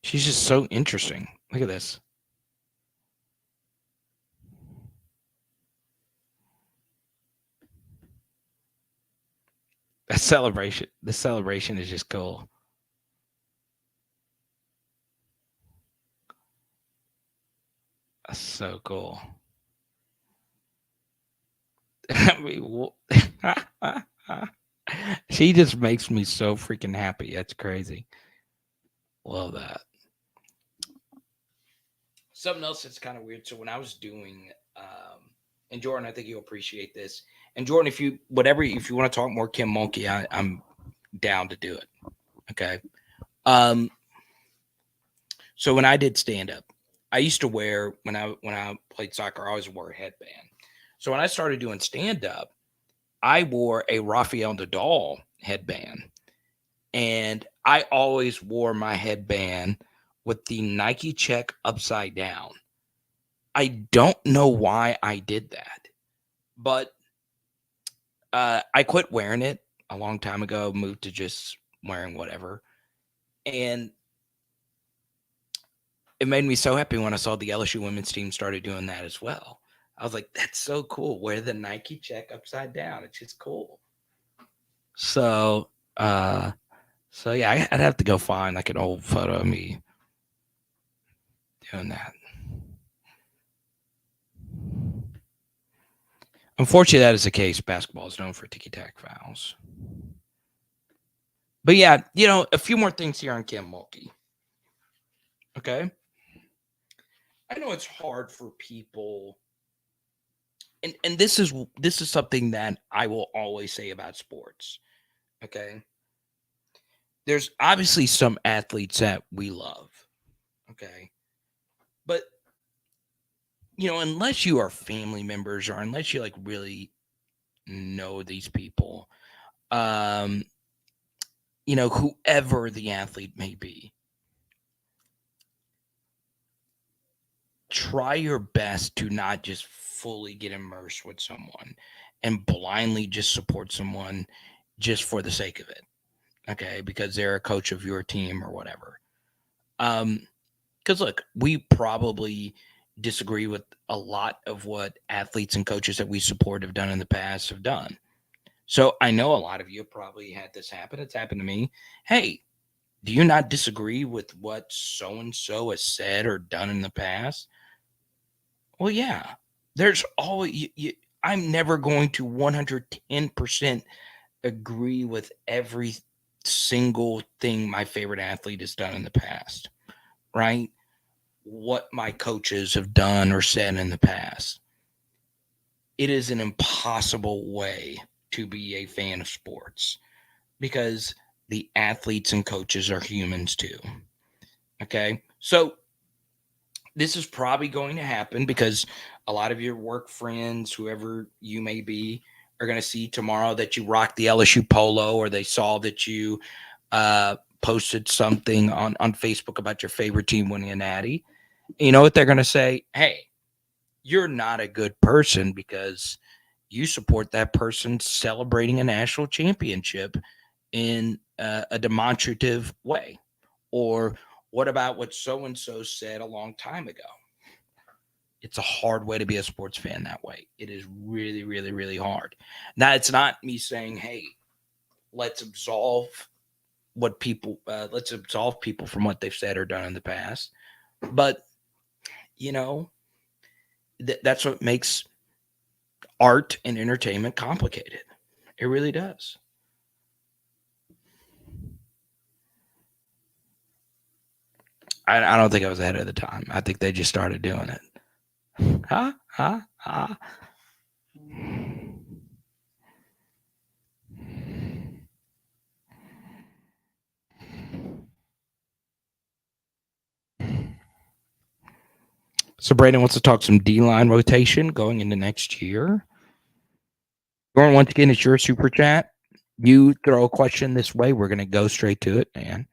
She's just so interesting. Look at this. That celebration. The celebration is just cool. That's so cool. I mean, she just makes me so freaking happy. That's crazy. Love that. Something else that's kind of weird. So when I was doing, and Jordan, I think you'll appreciate this. And Jordan, if you if you want to talk more Kim Mulkey, I'm down to do it. Okay. Um. So when I did stand up, I used to wear when I played soccer, I always wore a headband. So when I started doing stand up, I wore a Rafael Nadal headband, and I always wore my headband with the Nike check upside down. I don't know why I did that, but I quit wearing it a long time ago, moved to just wearing whatever. And it made me so happy when I saw the LSU women's team started doing that as well. I was like, that's so cool. Wear the Nike check upside down. It's just cool. So, yeah, I'd have to go find like an old photo of me doing that. Unfortunately, that is the case. Basketball is known for ticky-tack fouls. But yeah, a few more things here on Kim Mulkey. Okay. I know it's hard for people, and this is something that I will always say about sports. Okay. There's obviously some athletes that we love. Okay. But unless you are family members or unless you like really know these people, um, whoever the athlete may be, try your best to not just fully get immersed with someone and blindly just support someone just for the sake of it. Okay, because they're a coach of your team or whatever. Because look, we probably disagree with a lot of what athletes and coaches that we support have done in the past have done. So I know a lot of you probably had this happen. It's happened to me. Hey, do you not disagree with what so and so has said or done in the past? Well, yeah. There's always I'm never going to 110% agree with every single thing my favorite athlete has done in the past, right? What my coaches have done or said in the past. It is an impossible way to be a fan of sports because the athletes and coaches are humans too. Okay. So this is probably going to happen because a lot of your work friends, whoever you may be, are going to see tomorrow that you rock the LSU polo, or they saw that you posted something on Facebook about your favorite team winning a natty. You know what they're going to say? Hey, you're not a good person because you support that person celebrating a national championship in a demonstrative way. Or what about what so and so said a long time ago? It's a hard way to be a sports fan that way. It is really, really, really hard. Now, it's not me saying, hey, let's absolve let's absolve people from what they've said or done in the past. But, you know, that's what makes art and entertainment complicated. It really does. I don't think I was ahead of the time. I think they just started doing it. Huh? Huh? Huh? So Brandon wants to talk some D-line rotation going into next year. Going once again, it's your super chat. You throw a question this way, we're going to go straight to it, man.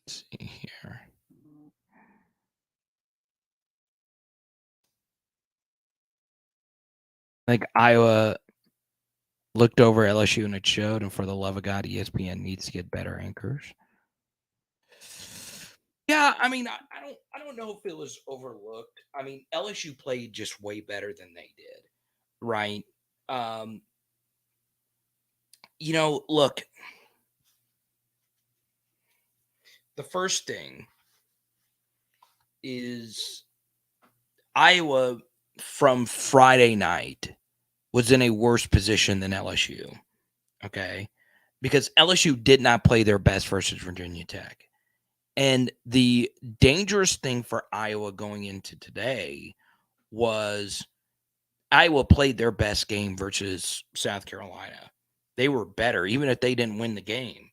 Let's see here. Like Iowa looked over LSU and it showed, and for the love of God, ESPN needs to get better anchors. Yeah, I mean, I don't know if it was overlooked. I mean, LSU played just way better than they did, right? Um, look, the first thing is Iowa from Friday night was in a worse position than LSU. Okay. Because LSU did not play their best versus Virginia Tech. And the dangerous thing for Iowa going into today was Iowa played their best game versus South Carolina. They were better, even if they didn't win the game.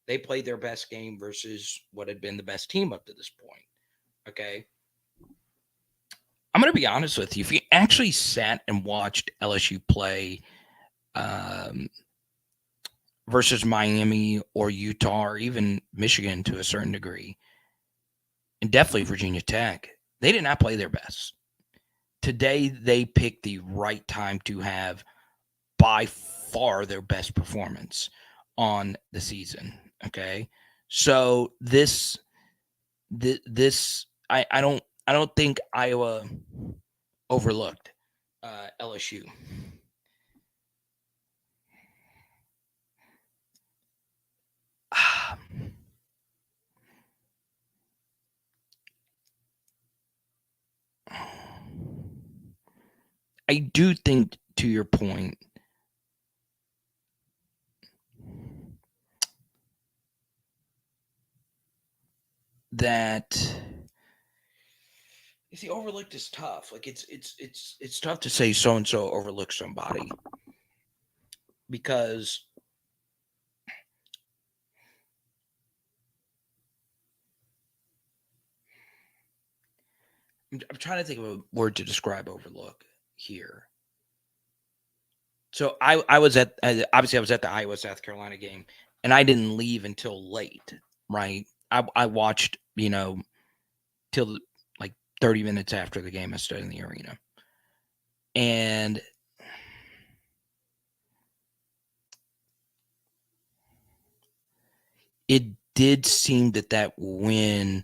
They played their best game versus what had been the best team up to this point. Okay. I'm going to be honest with you. If you actually sat and watched LSU play um, versus Miami or Utah or even Michigan to a certain degree, and definitely Virginia Tech, they did not play their best. Today, they picked the right time to have by far their best performance on the season. Okay. So I don't think Iowa overlooked LSU. I do think, to your point, that you see, overlooked is tough. Like it's tough to say so and so overlooked somebody because I'm trying to think of a word to describe overlook here. So I was at obviously I was at the Iowa South Carolina game, and I didn't leave until late. Right, I watched till like 30 minutes after the game. I stood in the arena. And it did seem that win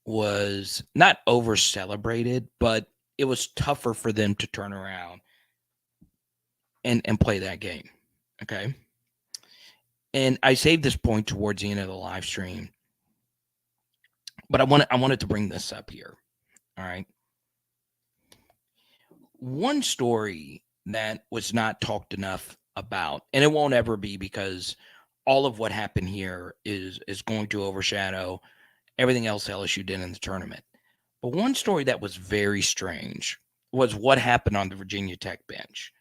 was not over celebrated, but it was tougher for them to turn around and play that game. Okay. And I saved this point towards the end of the live stream, but I wanted to bring this up here. All right. One story that was not talked enough about, and it won't ever be, because all of what happened here is going to overshadow everything else LSU did in the tournament. But one story that was very strange was what happened on the Virginia Tech bench.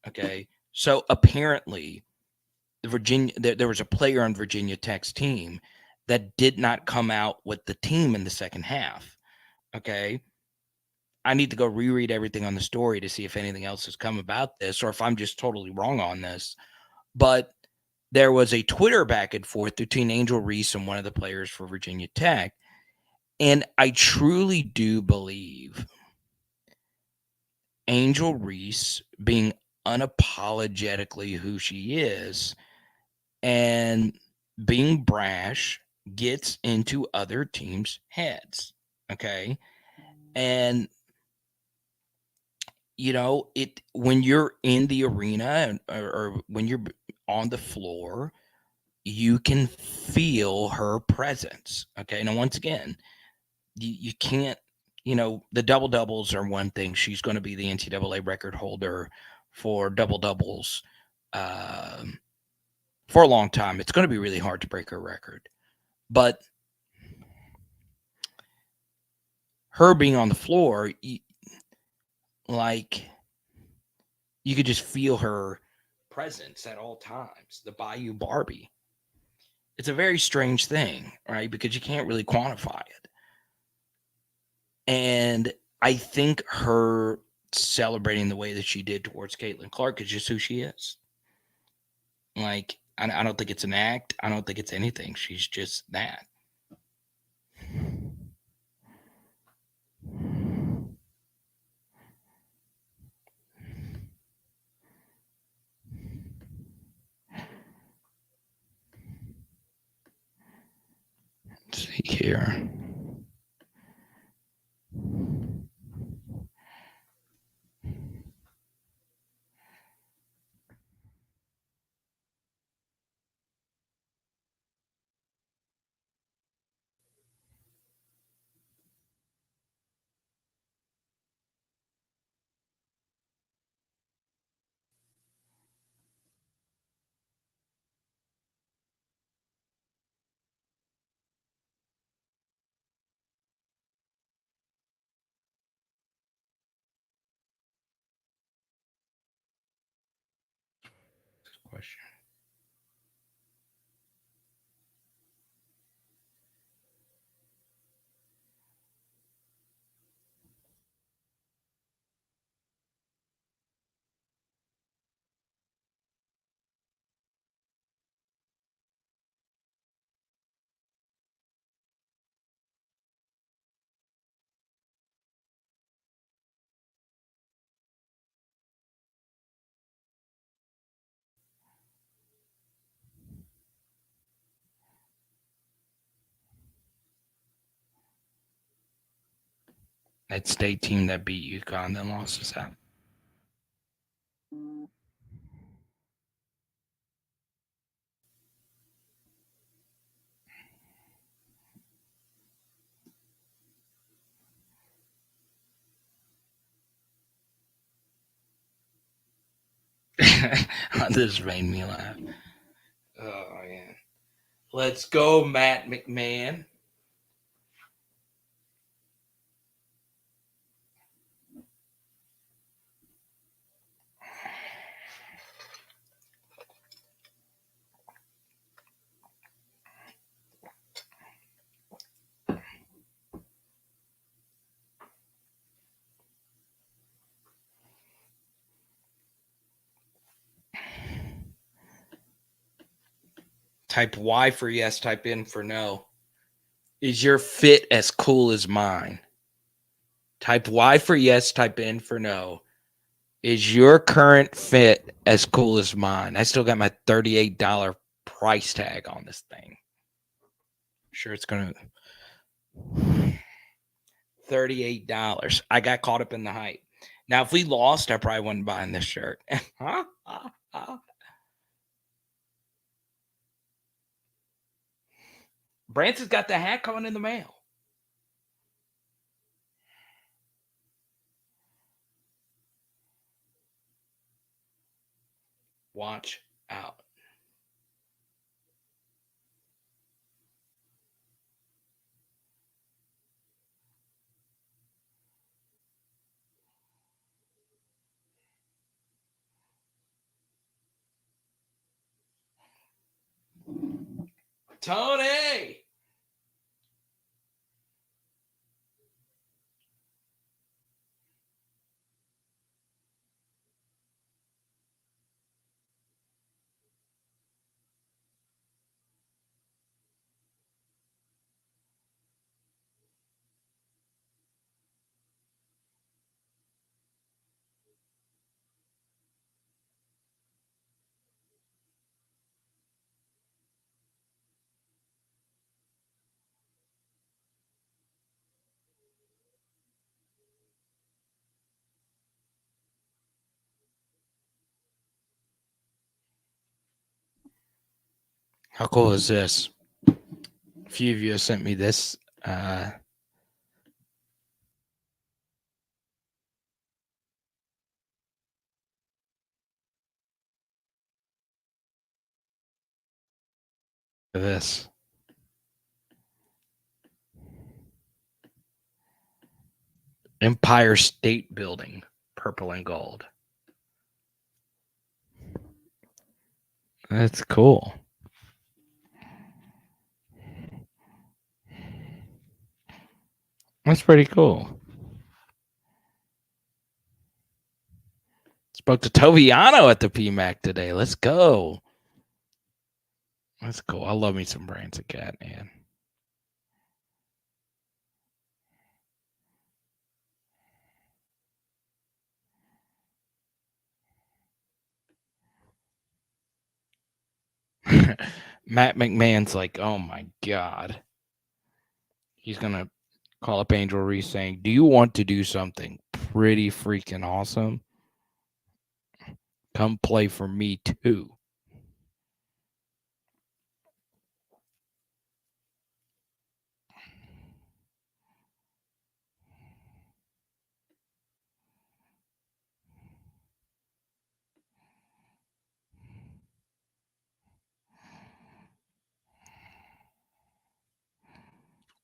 Okay. So apparently there was a player on Virginia Tech's team that did not come out with the team in the second half. Okay. I need to go reread everything on the story to see if anything else has come about this or if I'm just totally wrong on this. But there was a Twitter back and forth between Angel Reese and one of the players for Virginia Tech. And I truly do believe Angel Reese, being unapologetically who she is and being brash, gets into other teams' heads. Okay. And it when you're in the arena or when you're on the floor, you can feel her presence. Okay. Now, once again, you can't, the double doubles are one thing. She's going to be the NCAA record holder for double doubles for a long time. It's going to be really hard to break her record. But her being on the floor, you could just feel her presence at all times. The Bayou Barbie. It's a very strange thing, right? Because you can't really quantify it. And I think her celebrating the way that she did towards Caitlin Clark is just who she is. Like, I don't think it's an act. I don't think it's anything. She's just that. Let's see here. Question. That state team that beat UConn then lost us out. This made me laugh. Oh, man. Let's go, Matt McMahon. Type Y for yes, type N for no. Is your fit as cool as mine? Type Y for yes, type N for no. Is your current fit as cool as mine? I still got my $38 price tag on this thing. Sure, it's going to $38. I got caught up in the hype. Now, if we lost, I probably wouldn't buying this shirt. Branson's got the hat coming in the mail. Watch out. Tony! How cool is this? A few of you have sent me this. This. Empire State Building, purple and gold. That's cool. That's pretty cool. Spoke to Toviano at the PMAC today. Let's go. That's cool. I love me some Branson Cat, man. Matt McMahon's like, oh my God. He's going to call up Angel Reese saying, do you want to do something pretty freaking awesome? Come play for me too.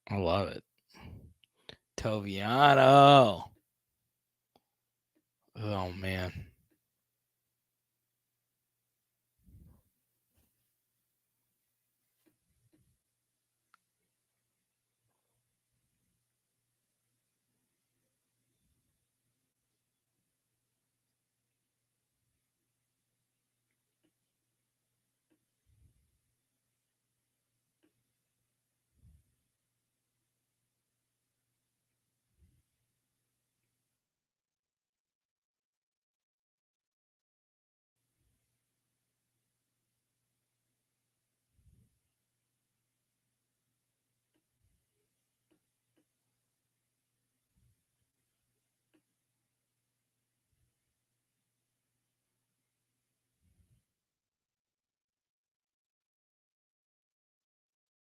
I love it. Toviano. Oh, man.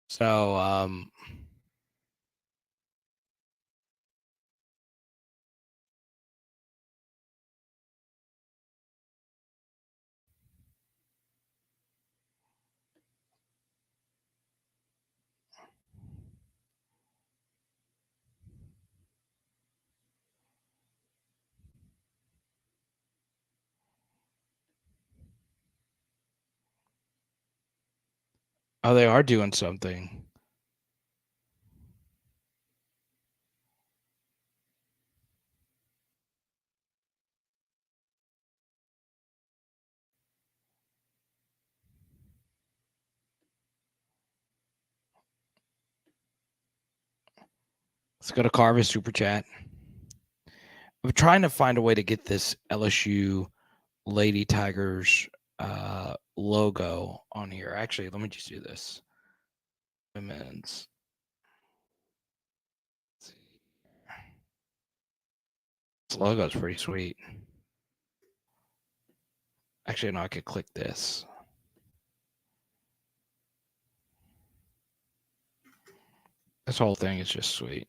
So, oh, they are doing something. Let's go to Carvis Super Chat. I'm trying to find a way to get this LSU Lady Tigers logo on here. Actually, let me just do this. Women's. This logo is pretty sweet. Actually, no, I could click this. This whole thing is just sweet.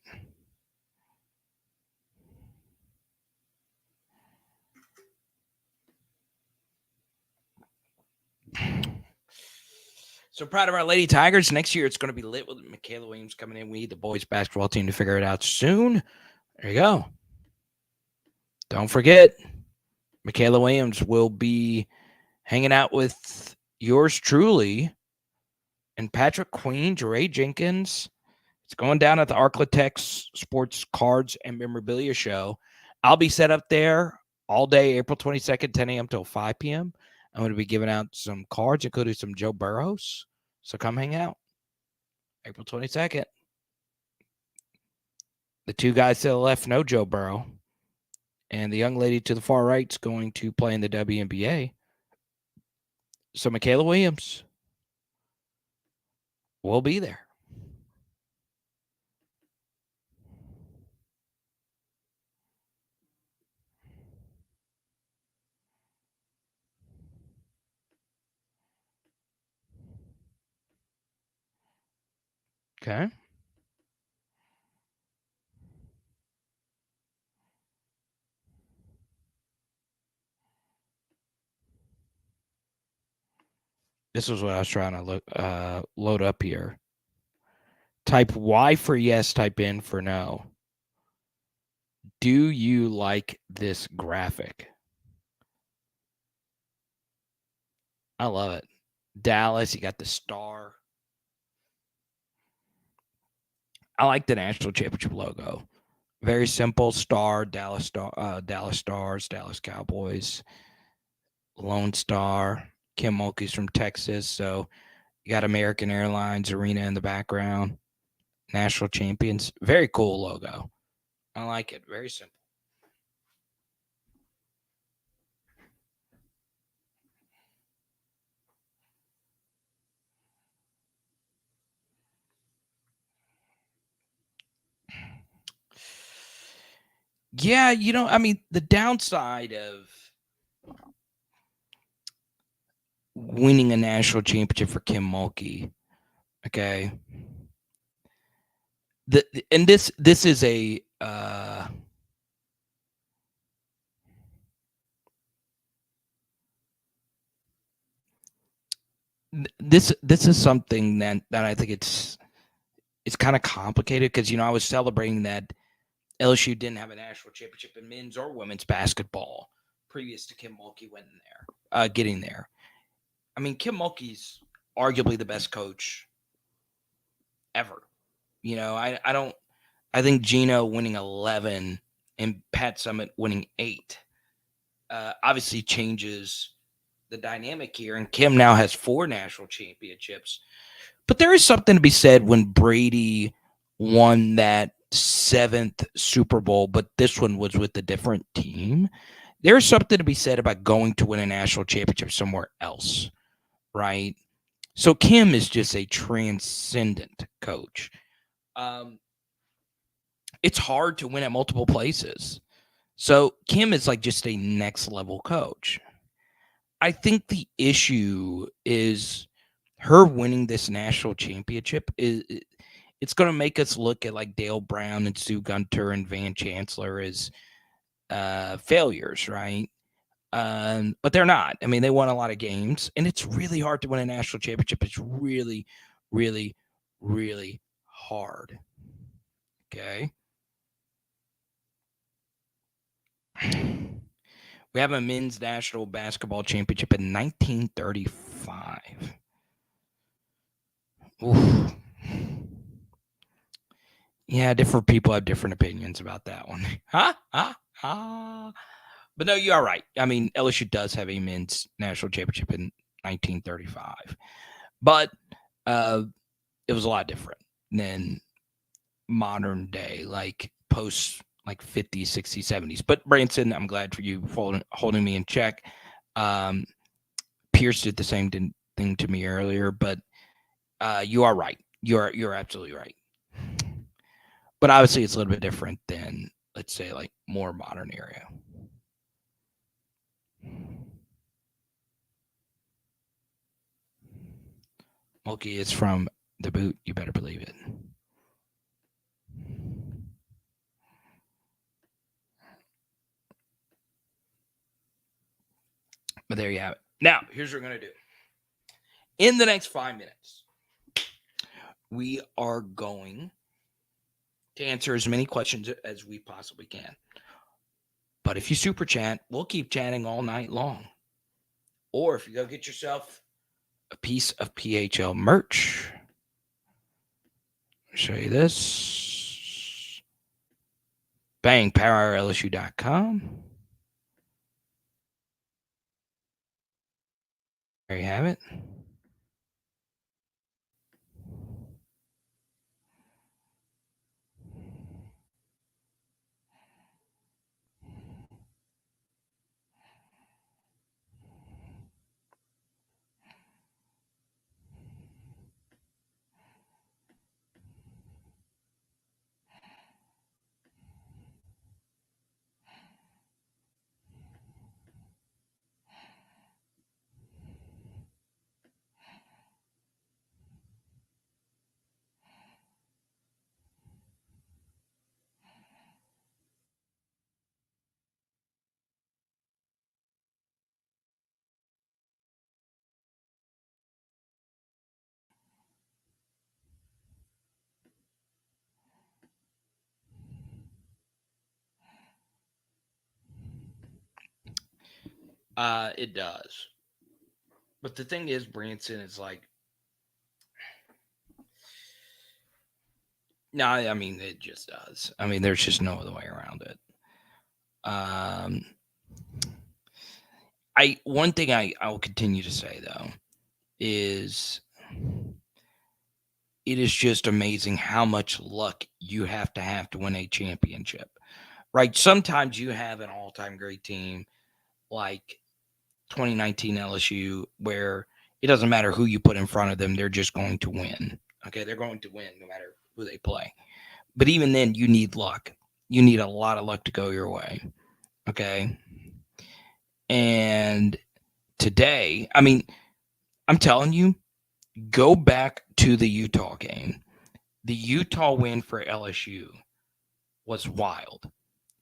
So proud of our Lady Tigers. Next year, it's going to be lit with Michaela Williams coming in. We need the boys basketball team to figure it out soon. There you go. Don't forget, Michaela Williams will be hanging out with yours truly and Patrick Queen, Jeray Jenkins. It's going down at the Arklatex Sports Cards and Memorabilia Show. I'll be set up there all day, April 22nd, 10 a.m. till 5 p.m. I'm going to be giving out some cards, including some Joe Burrows. So come hang out. April 22nd. The two guys to the left know Joe Burrow. And the young lady to the far right is going to play in the WNBA. So Michaela Williams will be there. Okay. This is what I was trying to load up here. Type Y for yes, type N for no. Do you like this graphic? I love it. Dallas, you got the star. I like the national championship logo. Very simple star, Dallas Stars, Dallas Cowboys, Lone Star. Kim Mulkey's from Texas, so you got American Airlines Arena in the background. National champions. Very cool logo. I like it. Very simple. Yeah, I mean, the downside of winning a national championship for Kim Mulkey, okay. And this is a this is something that I think it's kind of complicated because I was celebrating that LSU didn't have a national championship in men's or women's basketball previous to Kim Mulkey getting there. I mean, Kim Mulkey's arguably the best coach ever. I think Gino winning 11 and Pat Summitt winning 8 obviously changes the dynamic here. And Kim now has 4 national championships. But there is something to be said when Brady won that 7th Super Bowl, but this one was with a different team. There's something to be said about going to win a national championship somewhere else, right? So Kim is just a transcendent coach. It's hard to win at multiple places. So Kim is like just a next level coach. I think the issue is her winning this national championship it's going to make us look at like Dale Brown and Sue Gunter and Van Chancellor as failures, right? But they're not. I mean, they won a lot of games, and it's really hard to win a national championship. It's really, really, really hard. Okay. We have a men's national basketball championship in 1935. Oof. Yeah, different people have different opinions about that one. But no, you are right. I mean, LSU does have a men's national championship in 1935. But it was a lot different than modern day, like post like 50s, 60s, 70s. But Branson, I'm glad for you holding me in check. Pierce did the same thing to me earlier, but you are right. You're absolutely right. But obviously, it's a little bit different than, let's say, like more modern area. Mulkey is from the boot. You better believe it. But there you have it. Now, here's what we're going to do. In the next 5 minutes, we are going to answer as many questions as we possibly can. But if you super chat, we'll keep chatting all night long. Or if you go get yourself a piece of PHL merch, I'll show you this. Bang, PowerLSU.com. There you have it. It does. But the thing is, Branson is like, no, I mean, it just does. I mean, there's just no other way around it. One thing I will continue to say though is it is just amazing how much luck you have to win a championship. Right? Sometimes you have an all-time great team like 2019 LSU where it doesn't matter who you put in front of them, they're just going to win. Okay, they're going to win no matter who they play. But even then, you need luck. You need a lot of luck to go your way. Okay. And today, I mean, I'm telling you, go back to the Utah game. The Utah win for LSU was wild.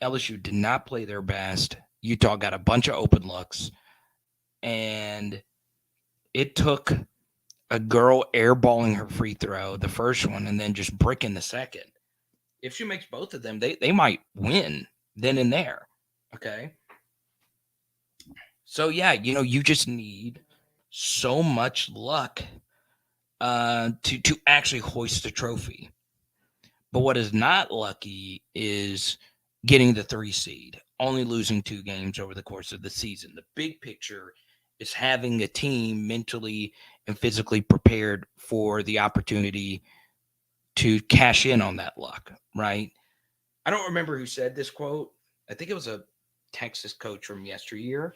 LSU did not play their best. Utah got a bunch of open looks. And it took a girl airballing her free throw, the first one, and then just bricking the second. If she makes both of them, they might win then and there. Okay. So yeah, you just need so much luck to actually hoist the trophy. But what is not lucky is getting the 3 seed, only losing 2 games over the course of the season. The big picture is having a team mentally and physically prepared for the opportunity to cash in on that luck, right? I don't remember who said this quote. I think it was a Texas coach from yesteryear.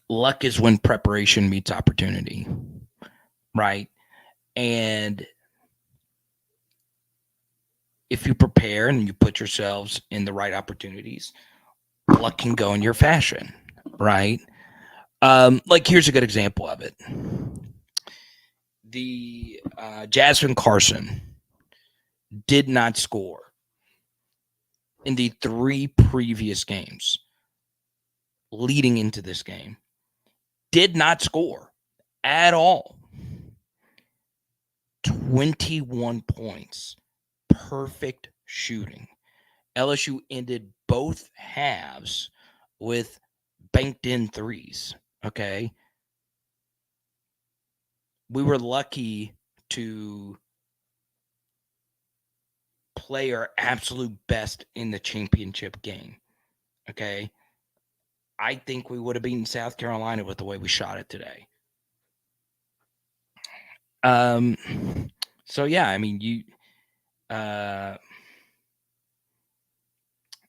Luck is when preparation meets opportunity, right? And if you prepare and you put yourselves in the right opportunities, luck can go in your fashion, right? Like here's a good example of it. The Jasmine Carson did not score in the 3 previous games leading into this game. Did not score at all. 21 points. Perfect shooting. LSU ended both halves with banked in threes. Okay. We were lucky to play our absolute best in the championship game. Okay. I think we would have beaten South Carolina with the way we shot it today. So yeah, I mean,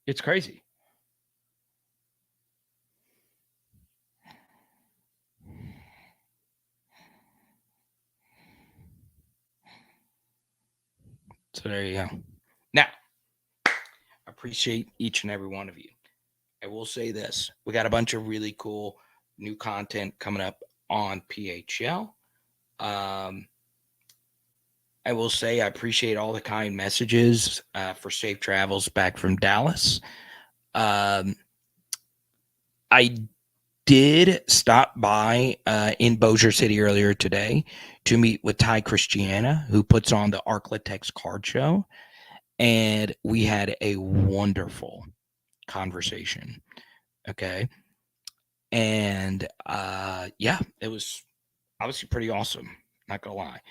It's crazy. So there you go. Now, I appreciate each and every one of you. I will say this. We got a bunch of really cool new content coming up on PHL. I will say I appreciate all the kind messages for safe travels back from Dallas. I did stop by in Bossier City earlier today to meet with Ty Christiana, who puts on the Arklatex card show. And we had a wonderful conversation. Okay. And yeah, it was obviously pretty awesome. Not gonna lie.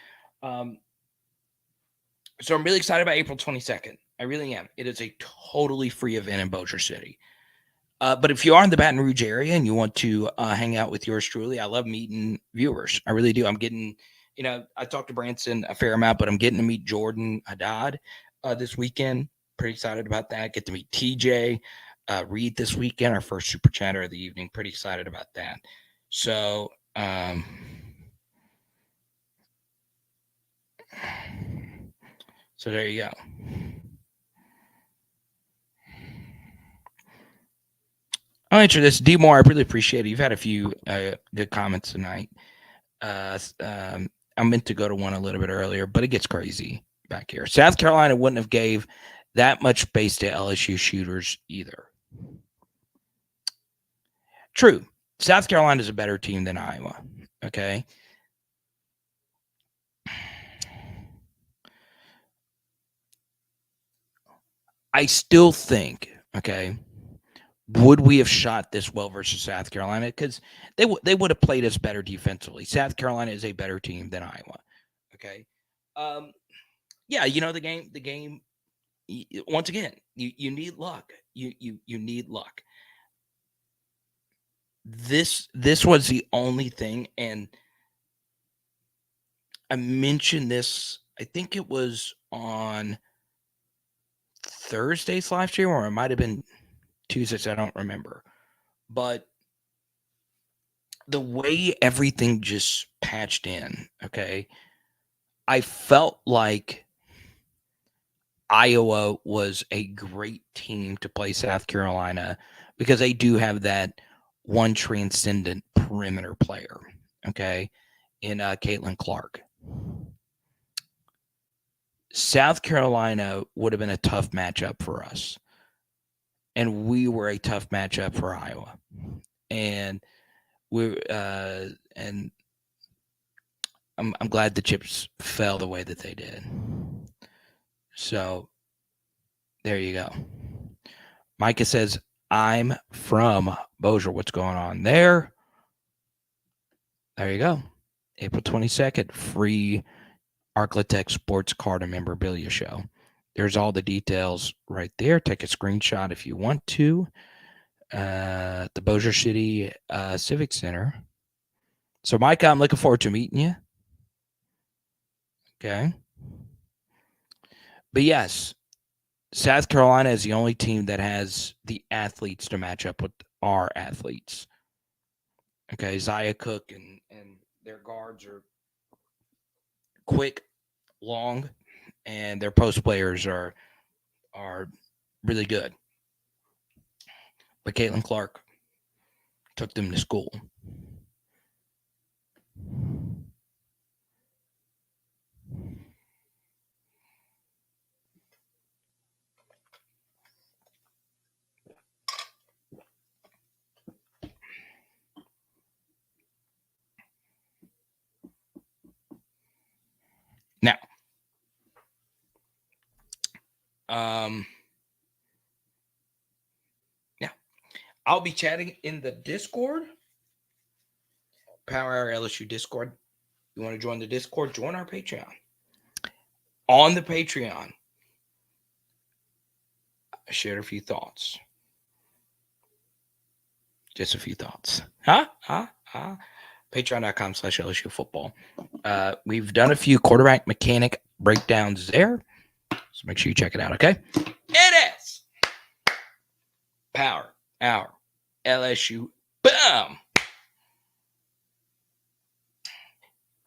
So I'm really excited about April 22nd. I really am. It is a totally free event in Bossier City. But if you are in the Baton Rouge area and you want to hang out with yours truly, I love meeting viewers. I really do. I'm getting, I talked to Branson a fair amount, but I'm getting to meet Jordan Haddad this weekend. Pretty excited about that. Get to meet TJ Reed this weekend, our first super chatter of the evening. Pretty excited about that. So, so there you go. I'll answer this. D Moore, I really appreciate it. You've had a few good comments tonight. I meant to go to one a little bit earlier, but it gets crazy back here. South Carolina wouldn't have gave that much space to LSU shooters either. True. South Carolina is a better team than Iowa. Okay. I still think, okay, would we have shot this well versus South Carolina? Because they would have played us better defensively. South Carolina is a better team than Iowa. Okay. Yeah, the game. Once again, you need luck. You need luck. This was the only thing, and I mentioned this. I think it was on Thursday's live stream, or it might have been Tuesday's. I don't remember, but the way everything just patched in, okay, I felt like Iowa was a great team to play South Carolina because they do have that one transcendent perimeter player, okay, in Caitlin Clark. South Carolina would have been a tough matchup for us, and we were a tough matchup for Iowa, and and I'm glad the chips fell the way that they did. So there you go. Micah says, I'm from Bossier. What's going on there? There you go. April 22nd, free Arklatex Sports Card and Memorabilia Show. There's all the details right there. Take a screenshot if you want to. The Bossier City Civic Center. So, Micah, I'm looking forward to meeting you. Okay. But yes, South Carolina is the only team that has the athletes to match up with our athletes. Okay, Zaya Cook and their guards are quick, long, and their post players are really good. But Caitlin Clark took them to school. Now, yeah, I'll be chatting in the Discord, Power Hour LSU Discord. You want to join the Discord? Join our Patreon. On the Patreon, I shared a few thoughts. Just a few thoughts. Patreon.com/LSU football. We've done a few quarterback mechanic breakdowns there. So make sure you check it out, okay? It is Power Hour, LSU. Bam!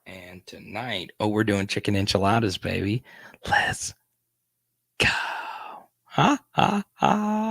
And tonight, we're doing chicken enchiladas, baby. Let's go. Ha, ha, ha.